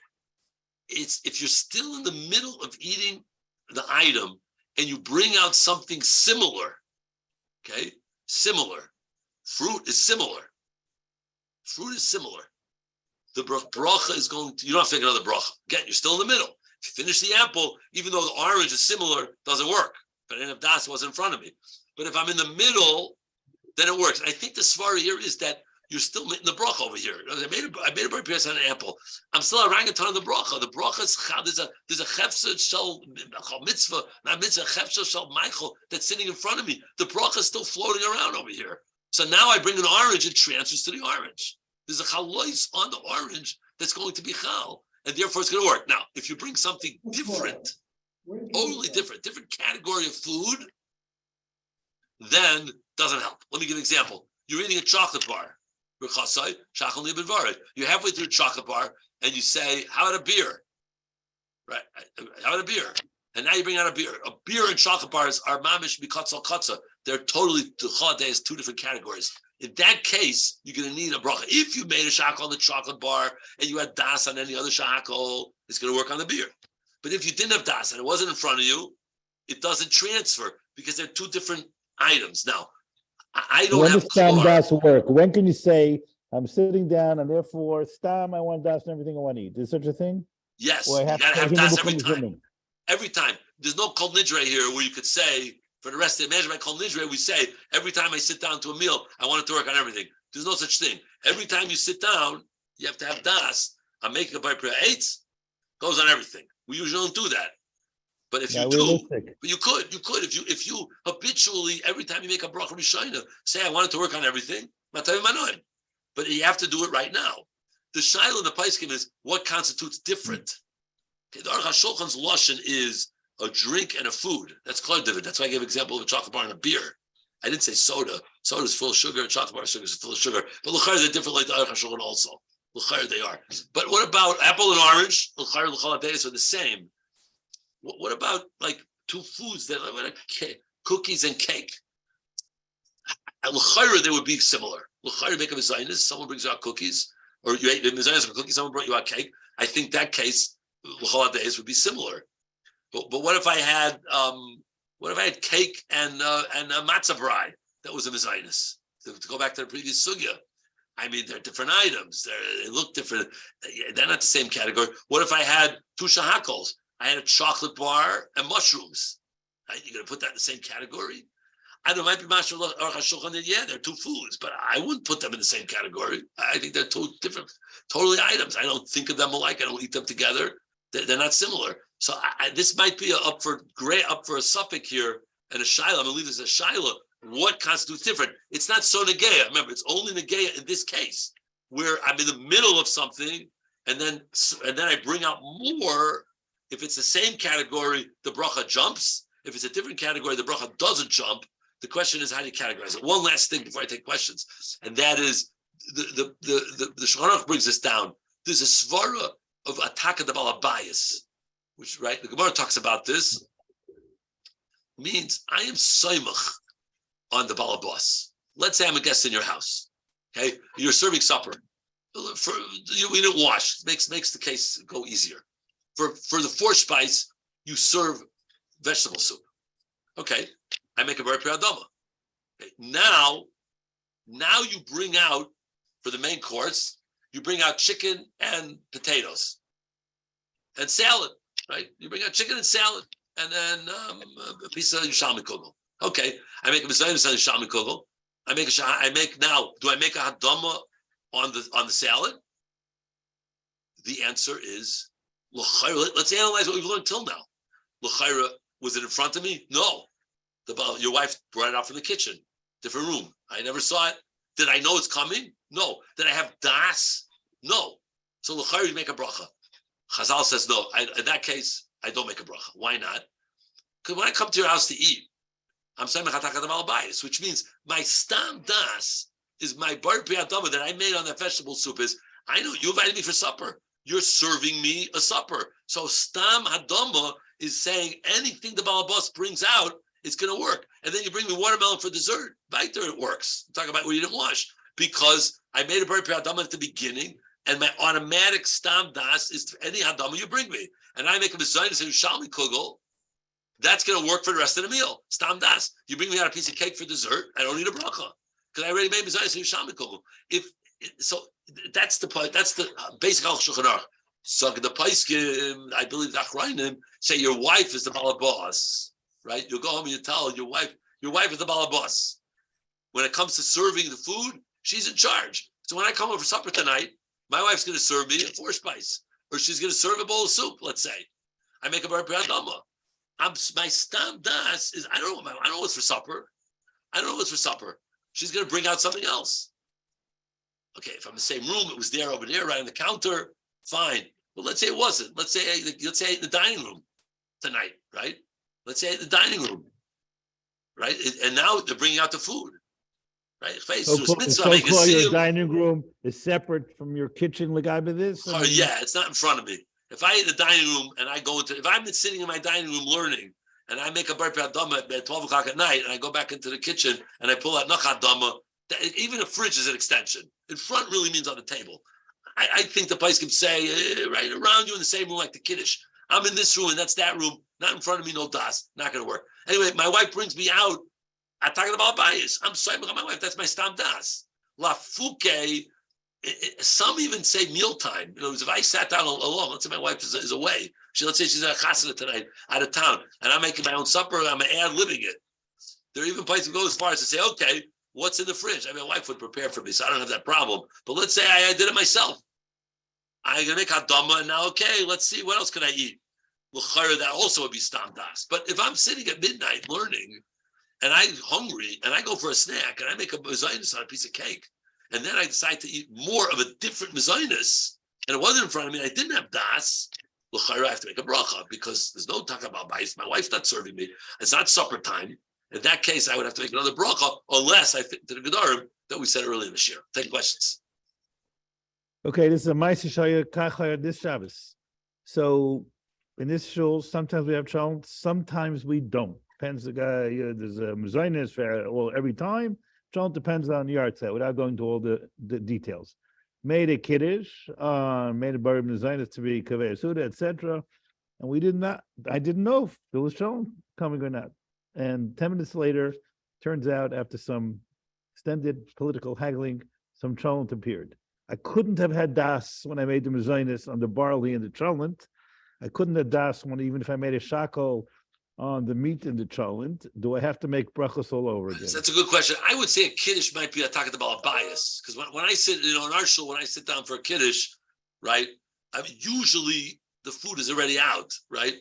it's if you're still in the middle of eating the item and you bring out something similar, okay? Similar. Fruit is similar. Fruit is similar. The bracha is going to, you don't have to take another bracha. Again, you're still in the middle. If you finish the apple, even though the orange is similar, doesn't work. But I didn't have das, was in front of me. But if I'm in the middle, then it works. And I think the svara here is that you're still in the bracha over here. I made a bar on an apple. I'm still a rangaton on the bracha. The bracha is there's a chefsa shel mitzvah, not mitzvah, chefsa shel Michael that's sitting in front of me. The bracha is still floating around over here. So now I bring an orange, it transfers to the orange. There's a chalois on the orange that's going to be chal, and therefore it's going to work. Now, if you bring something different, totally different category of food, then doesn't help. Let me give an example. You're eating a chocolate bar. You're halfway through a chocolate bar, and you say, how about a beer? Right? How about a beer? And now you bring out a beer. A beer and chocolate bars are mamish mikatzel katza. They're totally, is two different categories. In that case, you're going to need a bracha. If you made a shackle on the chocolate bar and you had das on any other shackle, it's going to work on the beer. But if you didn't have das and it wasn't in front of you, it doesn't transfer because they're two different items. Now, I don't have stam das work. When can you say, I'm sitting down and therefore stam, I want das and everything I want to eat? Is such a thing? Yes, you got to have das every time. Every time. There's no kol nidre here where you could say, for the rest of the, imagine by kol nidre, we say, every time I sit down to a meal, I want it to work on everything. There's no such thing. Every time you sit down, you have to have das. I'm making a bar prayer 8, goes on everything. We usually don't do that. But if you do, but you could, if you habitually, every time you make a bracha rishayna, say, I want it to work on everything, but you have to do it right now. The shaila in the paiskim is what constitutes different. Okay, the Aruch HaShulchan's lashon is a drink and a food. That's called Dovid. That's why I gave an example of a chocolate bar and a beer. I didn't say soda. Soda is full of sugar. Chocolate bar sugar is full of sugar. But l'chayr they're different like the Aruch HaShulchan also. L'chayr they are. But what about apple and orange? L'chayr l'chol are the same. What about like two foods that are like cookies and cake? At l'chayr they would be similar. L'chayr make a mezainis. Someone brings you out cookies, or you ate mezainis or cookies. Someone brought you out cake. I think that case l'chol days would be similar. But what if I had cake and a matzah brai that was a mezainis? To go back to the previous sugya, I mean they're different items. They look different. They're not the same category. What if I had two shahakos? I had a chocolate bar and mushrooms. Right? You're going to put that in the same category? I know, it might be mashal or hashulchan. Yeah, they're two foods, but I wouldn't put them in the same category. I think they're two different, totally items. I don't think of them alike. I don't eat them together. They're not similar. So this might be up for a suffix here and a shaila. I'm going to leave this as a shaila. What constitutes different? It's not so negeya. Remember, it's only negeya in this case where I'm in the middle of something, and then I bring out more. If it's the same category, the bracha jumps. If it's a different category, the bracha doesn't jump. The question is, how do you categorize it? One last thing before I take questions, and that is the Shulchan Aruch brings this down. There's a svara of ataka de balabayis, which right the Gemara talks about this. Means I am soimach on the balabas. Let's say I'm a guest in your house. Okay, you're serving supper. We didn't wash. Makes the case go easier. For the fourth spice, you serve vegetable soup. Okay, I make a bar adama. Okay, now you bring out, for the main course, you bring out chicken and potatoes and salad, right? You bring out chicken and salad and then a piece of yishalmi kugel. Okay, I make a mezainis on yishalmi kugel. Do I make a hadama on the salad? The answer is, let's analyze what we've learned till now. L'chayra, was it in front of me? No. Your wife brought it out from the kitchen, different room. I never saw it. Did I know it's coming? No. Did I have das? No. So l'chayra, you make a bracha. Chazal says no. In that case, I don't make a bracha. Why not? Because when I come to your house to eat, I'm saying which means my stam das is my bar piyadama that I made on that vegetable soup. Is I know you invited me for supper. You're serving me a supper. So stam hadama is saying anything the balabas brings out, it's going to work. And then you bring me watermelon for dessert. Right there, it works. I'm talking about where you didn't wash. Because I made a bar hadama at the beginning, and my automatic stam das is any hadama you bring me. And I make a mezainis and yishalmi kugel. That's going to work for the rest of the meal. Stam das. You bring me out a piece of cake for dessert, I don't need a bracha. Because I already made mezainis and yishalmi kugel. If So that's the point. That's the basic Shulchan Aruch. So the Paiskim, I believe the HaRav say your wife is the balabas, right? You go home and you tell your wife is the balabas. When it comes to serving the food, she's in charge. So when I come over for supper tonight, my wife's going to serve me a 4-spice, or she's going to serve a bowl of soup. Let's say I make a bar piyadama. My stam das is I don't know what's for supper. I don't know what's for supper. She's going to bring out something else. Okay, if I'm in the same room, it was there over there, right on the counter, fine. But let's say it wasn't. Let's say in the dining room tonight, right? Let's say in the dining room, right? And now they're bringing out the food, right? So your dining room is separate from your kitchen, like I this. Yeah, it's not in front of me. If I eat in the dining room and I go if I'm sitting in my dining room learning, and I make a bar piyadama at 12 o'clock at night, and I go back into the kitchen and I pull out nachat dama, even a fridge is an extension. In front really means on the table. I think the place can say right around you in the same room like the kiddush. I'm in this room and that's that room. Not in front of me, no das. Not going to work. Anyway, my wife brings me out. I'm talking about bias. I'm sorry about my wife. That's my stam das. La fuke. Some even say mealtime. If I sat down alone, let's say my wife is away. Let's say she's at a chasana tonight, out of town, and I'm making my own supper. I'm ad-libbing it. There are even places that go as far as to say, okay, what's in the fridge? I mean, my wife would prepare for me, so I don't have that problem. But let's say I did it myself. I'm going to make hadama, and now, okay, let's see, what else can I eat? That also would be stam das. But if I'm sitting at midnight learning, and I'm hungry, and I go for a snack, and I make a mezainis on a piece of cake, and then I decide to eat more of a different mezainis, and it wasn't in front of me, I didn't have das, I have to make a bracha, because there's no talk about bias. My wife's not serving me. It's not supper time. In that case, I would have to make another bracha, unless I fit to the Gedarim that we said earlier this year. Take questions. Okay, this is a Ma'aseh Shaya Kachaya this Shabbos. So in this shul, sometimes we have shalom, sometimes we don't. Depends the guy. There's a mezainis for every time. Shalom depends on the yard set. Without going to all the details. Made a kiddush, made a bar mezainis to be kaveh suda, etc. And we did not. I didn't know if there was shalom coming or not. And 10 minutes later, turns out after some extended political haggling, some cholent appeared. I couldn't have had das when I made the mezainis on the barley and the cholent. I couldn't have das even if I made a shackle on the meat and the cholent. Do I have to make brachos all over again? That's a good question. I would say a kiddush might be a talking about a bias. Because when I sit, in our shul, when I sit down for a kiddush, right, I mean, usually the food is already out, right?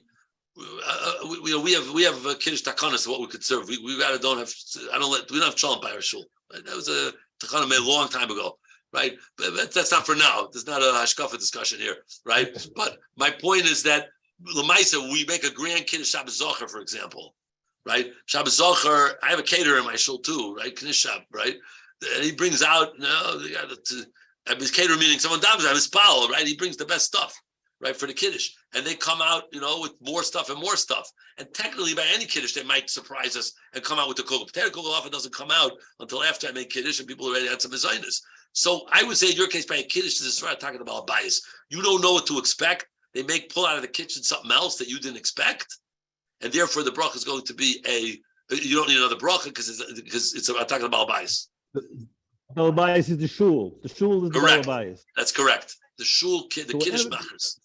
We have a kiddush takanas, what we could serve. We don't have cholent by our shul. Right? That was a takana made a long time ago, right? But that's not for now. There's not a hashkafa discussion here, right? But my point is that l'maisa we make a grand kiddush Shabbos Zocher, for example, right? Shabbos Zocher, I have a caterer in my shul too, right? Knishab, right? And he brings out his caterer meaning someone dabs his pal, right? He brings the best stuff, right, for the kiddush, and they come out, with more stuff and more stuff. And technically, by any kiddush, they might surprise us and come out with the kugel. Potato kugel often doesn't come out until after I make kiddush and people already had some mezainis. So I would say in your case, by a kiddush, this is right talking about bias. You don't know what to expect. They pull out of the kitchen something else that you didn't expect, and therefore the bracha is going to be you don't need another bracha because it's about talking about bias. The bias is the shul. The shul is the bias. That's correct. The shul, the kiddush machers.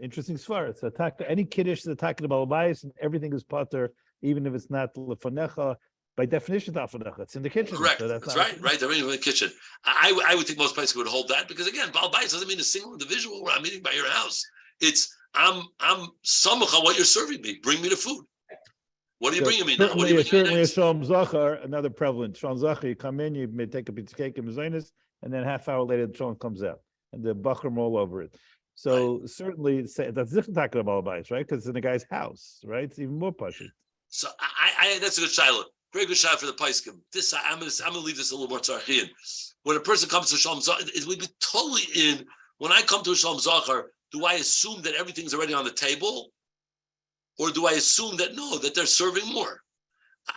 Interesting svar. It's any kiddush is talking about bias, and everything is pater, even if it's not lefanecha. By definition, it's lefanecha. It's in the kitchen. Correct. So that's right. Right. They're in the kitchen. I would think most places would hold that because again, bal bias doesn't mean a single individual where I'm eating by your house. It's I'm samucha what you're serving me. Bring me the food. What are you bringing me now? What are you bringing me next? Shalom Zachar, another prevalent. Shalom Zachar, you come in, you may take a piece of cake and mezainis, and then half hour later the shalom comes out, and the bachram all over it. So certainly that's different talking about bias, right? Because it's in the guy's house, right? It's even more pushy. So I that's a good shiloh. Very good shot for the paiskim. This I'm gonna leave this a little more tzarchian. When a person comes to shalom zachar, it would be totally in. When I come to a shalom zachar, do I assume that everything's already on the table? Or do I assume that no, that they're serving more?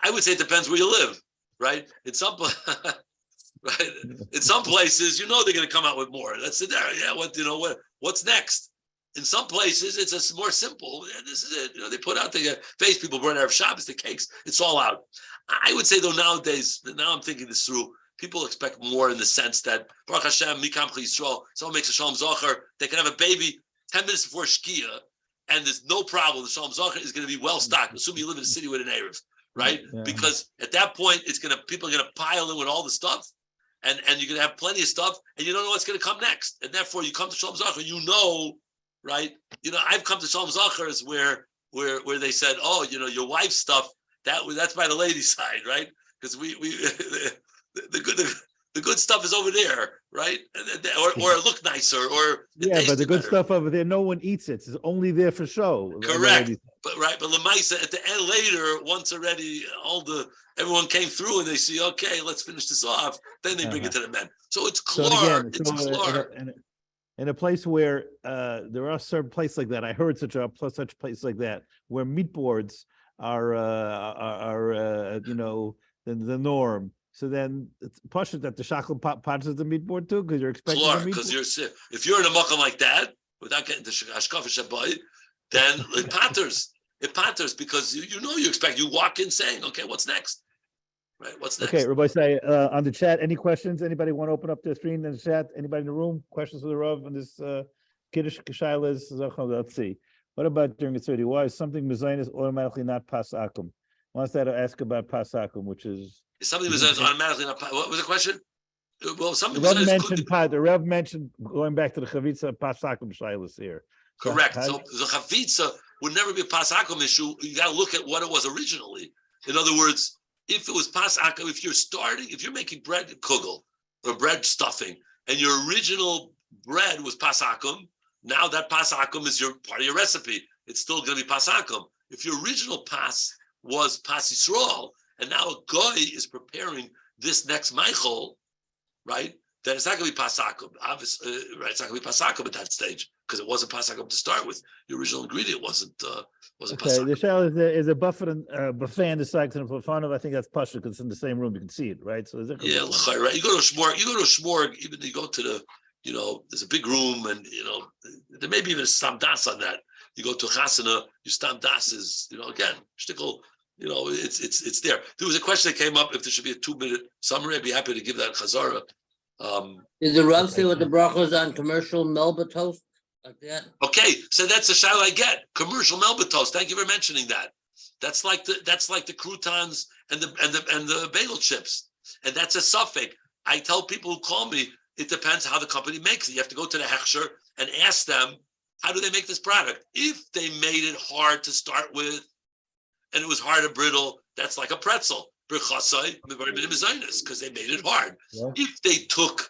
I would say it depends where you live, right? In some places, they're going to come out with more. That's it there. Yeah, what's next? In some places, it's more simple. Yeah, this is it. They put out the face, people burn Erev Shabbos, the cakes. It's all out. I would say though nowadays, now I'm thinking this through, people expect more in the sense that Baruch Hashem, Mikam Yisrael, someone makes a Shalom Zocher, they can have a baby 10 minutes before Shkia, and there's no problem. The Shalom Zocher is going to be well stocked, assuming you live in a city with an Erev, right? Yeah. Because at that point, people are going to pile in with all the stuff, and you're going to have plenty of stuff, and you don't know what's going to come next. And therefore, you come to Shalom Zocher, right? I've come to Shalom Zochers where they said, oh, your wife's stuff, that's by the ladies' side, right? Because the good stuff is over there, right? Or it look nicer, or but the good stuff over there, no one eats it. It's only there for show. Correct, but Lamaisa at the end later, once already everyone came through and they see, okay, let's finish this off. Then they bring it to the men. So it's klar. In a place where there are certain places like that, I heard such place like that where meat boards are the norm. So then it's pashut that the shakal pots is the meat board too, because you're expecting the meat because if you're in a makom like that, without getting to hashkafa shabai, then it patters. It patters because you walk in saying, okay, what's next? Right, what's next? Okay, Rabbi say on the chat, any questions? Anybody want to open up their screen in the chat? Anybody in the room? Questions for the Rav on this Kiddush Kashailas? Let's see. What about during the 30? Why is something mezainis automatically not pasakum? Wants that to ask about pasakum, which is something mezainis automatically not. What was the question? Well, something the Rav mentioned going back to the chavitza pasakum shailas here. Correct. So the chavitza would never be a pasakum issue. You got to look at what it was originally. In other words, if it was pasakum, if you're making bread kugel or bread stuffing, and your original bread was pasakum, now that pasakum is part of your recipe. It's still going to be pasakum. If your original pas was pas Yisrael, and now a goy is preparing this next Michael, right? Then it's not going to be pasakum. Obviously, right? It's not going to be pasakum at that stage because it wasn't pasakum to start with. The original ingredient wasn't pasakum. The shell is a buffet and the section of Lefanov. I think that's pasha because it's in the same room. You can see it, right? So right. You go to a shmorg, even you go to the, there's a big room, and there may be even a stam das on that. You go to a chasana, your stam das is, again, shtickle. It's there. There was a question that came up if there should be a 2-minute summary. I'd be happy to give that chazara. Is the Rav say with the brachos on commercial Melba toast like that? Okay, so that's the shayla I get. Commercial Melba toast. Thank you for mentioning that. That's like the croutons and the bagel chips, and that's a suffix. I tell people who call me, it depends how the company makes it. You have to go to the hechsher and ask them, how do they make this product? If they made it hard to start with, and it was hard and brittle, that's like a pretzel. Because they made it hard. Yeah. If they took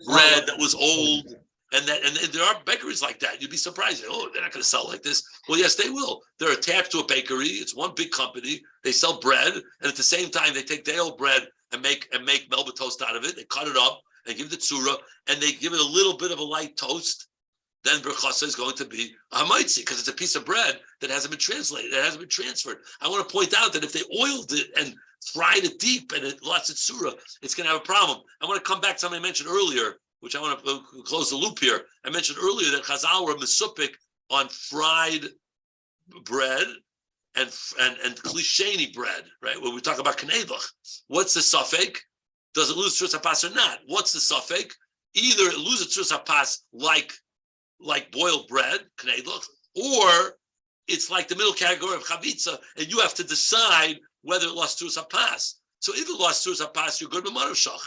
bread that was old, and there are bakeries like that, you'd be surprised. Oh, they're not going to sell like this. Well, yes, they will. They're attached to a bakery. It's one big company. They sell bread, and at the same time, they take day old bread and make Melba toast out of it. They cut it up and give it the tzura, and they give it a little bit of a light toast. Then brachos is going to be a hamaitzi because it's a piece of bread that hasn't been translated, that hasn't been transferred. I want to point out that if they oiled it and fried it deep and it lost its surah, it's going to have a problem. I want to come back to something I mentioned earlier, which I want to close the loop here. I mentioned earlier that Chazal were mesupik on fried bread and klisheni bread, right? When we talk about knedlach, what's the suffix? Does it lose tzurus hapas or not? What's the suffix? Either it loses tzurus hapas like boiled bread, knedlach, or it's like the middle category of chavitza, and you have to decide whether it lost tzurus hapas. So if it lost tzurus hapas, you're good with maravshach.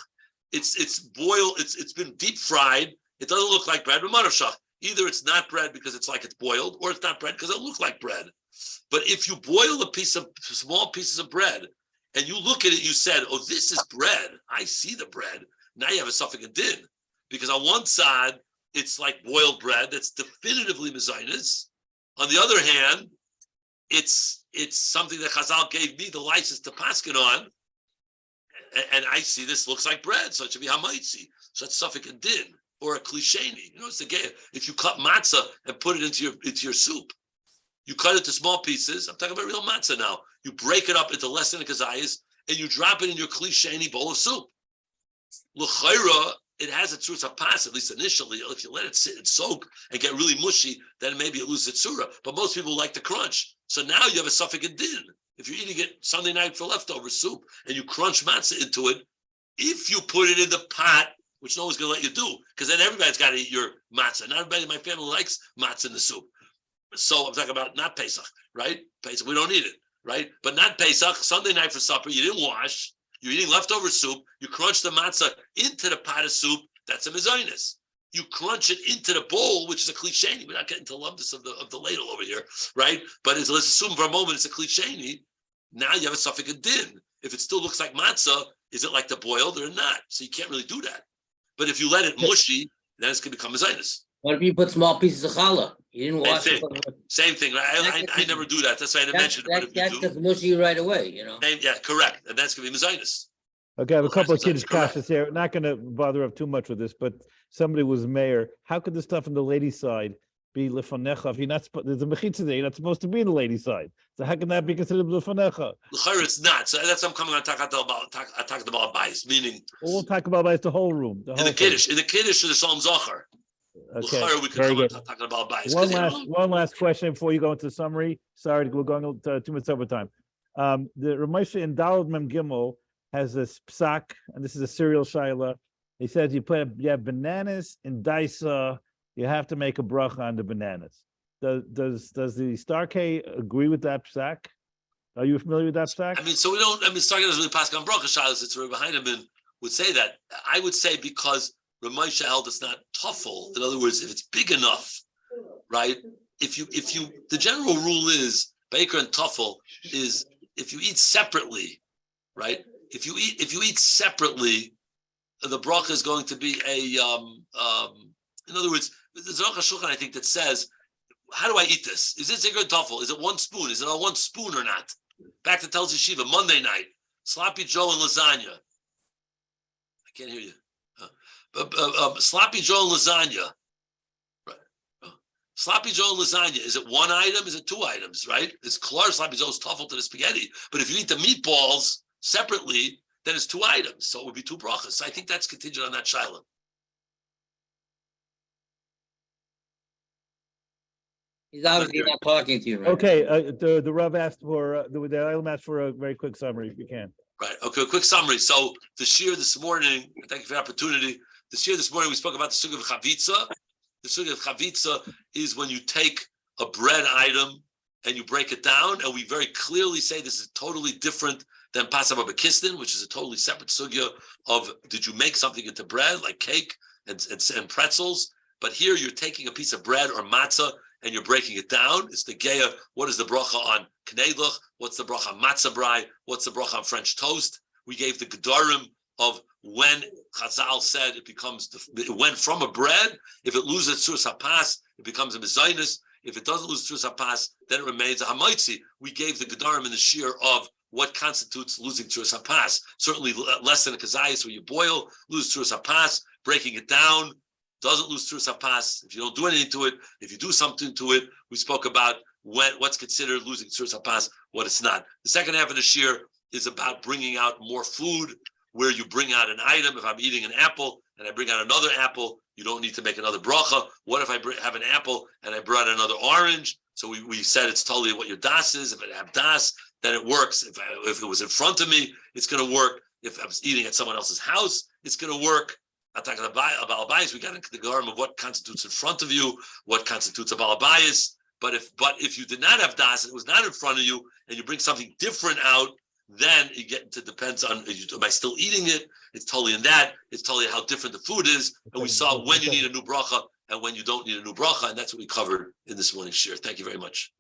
It's boiled. It's been deep fried. It doesn't look like bread with maravshach. Either it's not bread because it's like it's boiled, or it's not bread because it looks like bread. But if you boil small pieces of bread, and you look at it, you said, "Oh, this is bread. I see the bread." Now you have a suffix and din, because on one side it's like boiled bread that's definitively mezainis. On the other hand, it's something that Chazal gave me the license to paskin on, and I see this looks like bread, so it should be hamaitzi. So that's suffix and din, or a klisheni. It's the gay. If you cut matzah and put it into your soup, you cut it to small pieces. I'm talking about real matzah now. You break it up into less than a kazayas, and you drop it in your klisheni bowl of soup. L'chayra, it has a tzurus hapas, at least initially. If you let it sit and soak and get really mushy, then maybe it loses its surah. But most people like the crunch. So now you have a suffix and din. If you're eating it Sunday night for leftover soup and you crunch matzah into it, If you put it in the pot, which no one's going to let you do, because then everybody's got to eat your matzah. Not everybody in my family likes matzah in the soup. So I'm talking about not Pesach, right? Pesach, we don't eat it, right? But not Pesach, Sunday night for supper, you didn't wash, you're eating leftover soup, you crunch the matzah into the pot of soup, that's a mezainis. You crunch it into the bowl, which is a cliché. We're not getting to the lumpness of the ladle over here, right? But let's assume for a moment it's a cliché. Now you have a suffix of din. If it still looks like matzah, is it like the boiled or not? So you can't really do that. But if you let it mushy, then it's going to become a zainis. What if you put small pieces of challah? You didn't wash it. Same thing, right? I never do that. That's why I didn't mention it. That gets mushy right away, Yeah, correct. And that's going to be mezainis. Okay, I have a couple of kids' kashas here. Not going to bother up too much with this, but somebody was mayor. How could the stuff on the ladies' side be lefanecha? If you're not, there's a mechitza there. You're not supposed to be in the ladies' side. So how can that be considered lefanecha? It's not. So that's what I'm coming on talking about bias, meaning. We'll talk about bias the whole room. In the kiddush, or the Shalom Zachar. Okay, we could come on talking about bias. One last question before you go into the summary. Sorry, we're going 2 minutes over time. The Ramosha in Daled Mem Gimel has this psak, and this is a serial shaila. He says you have bananas in daisa, you have to make a bracha on the bananas. Does the Star K agree with that psak? Are you familiar with that psak? Star K doesn't really pass on bracha shailas. It's right behind him and would say that. I would say because Ramosha held it's not tuffle. In other words, if it's big enough, right? If you the general rule is baker and tuffle is if you eat separately, right? If you eat separately, the bracha is going to be in other words, there's a Shulchan I think that says, how do I eat this? Is it zigur tuffle? Is it one spoon? Is it on one spoon or not? Back to Telz Yeshiva, Monday night, sloppy Joe and lasagna. I can't hear you. Sloppy Joe and lasagna. Right. Sloppy Joe and lasagna. Is it one item? Is it 2 items? Right? It's klar sloppy Joe's tuffle to the spaghetti. But if you eat the meatballs separately, then it's 2 items. So it would be 2 brachas. So I think that's contingent on that shiloh. He's obviously not talking to you right Okay, the Rav asked for, the Ilam asked for a very quick summary, if you can. Right. Okay, a quick summary. So the shir this morning, thank you for the opportunity. The shir this morning, we spoke about the sugi of chavitza. The sugi of chavitza is when you take a bread item and you break it down, and we very clearly say this is totally different than pasam abakistin, which is a totally separate sugya of did you make something into bread like cake and pretzels. But here you're taking a piece of bread or matzah and you're breaking it down. It's the geya. What is the bracha on knedlach? What's the bracha on matzah brai? What's the bracha on French toast? We gave the gedarim of when Chazal said it went from a bread. If it loses tzuras hapas, it becomes a mezainis. If it doesn't lose tzuras hapas, then it remains a hamaitzi. We gave the gedarim in the shir of what constitutes losing tzuras hapas. Certainly less than a kazayis where you boil, lose tzuras hapas, breaking it down. Doesn't lose tzuras hapas. If you don't do anything to it, if you do something to it, we spoke about what's considered losing tzuras hapas, what it's not. The second half of the shir is about bringing out more food, where you bring out an item. If I'm eating an apple and I bring out another apple, you don't need to make another bracha. What if I have an apple and I brought another orange? So we said it's totally what your das is. If I have das, then it works. If it was in front of me, it's going to work. If I was eating at someone else's house, it's going to work. I'm talking about balabayis. We got into the garm of what constitutes in front of you, what constitutes a balabayis. But if you did not have das, it was not in front of you, and you bring something different out, then you get into depends on am I still eating it? It's totally in that. It's totally how different the food is. And we saw when you need a new bracha and when you don't need a new bracha, and that's what we covered in this morning's shir. Thank you very much.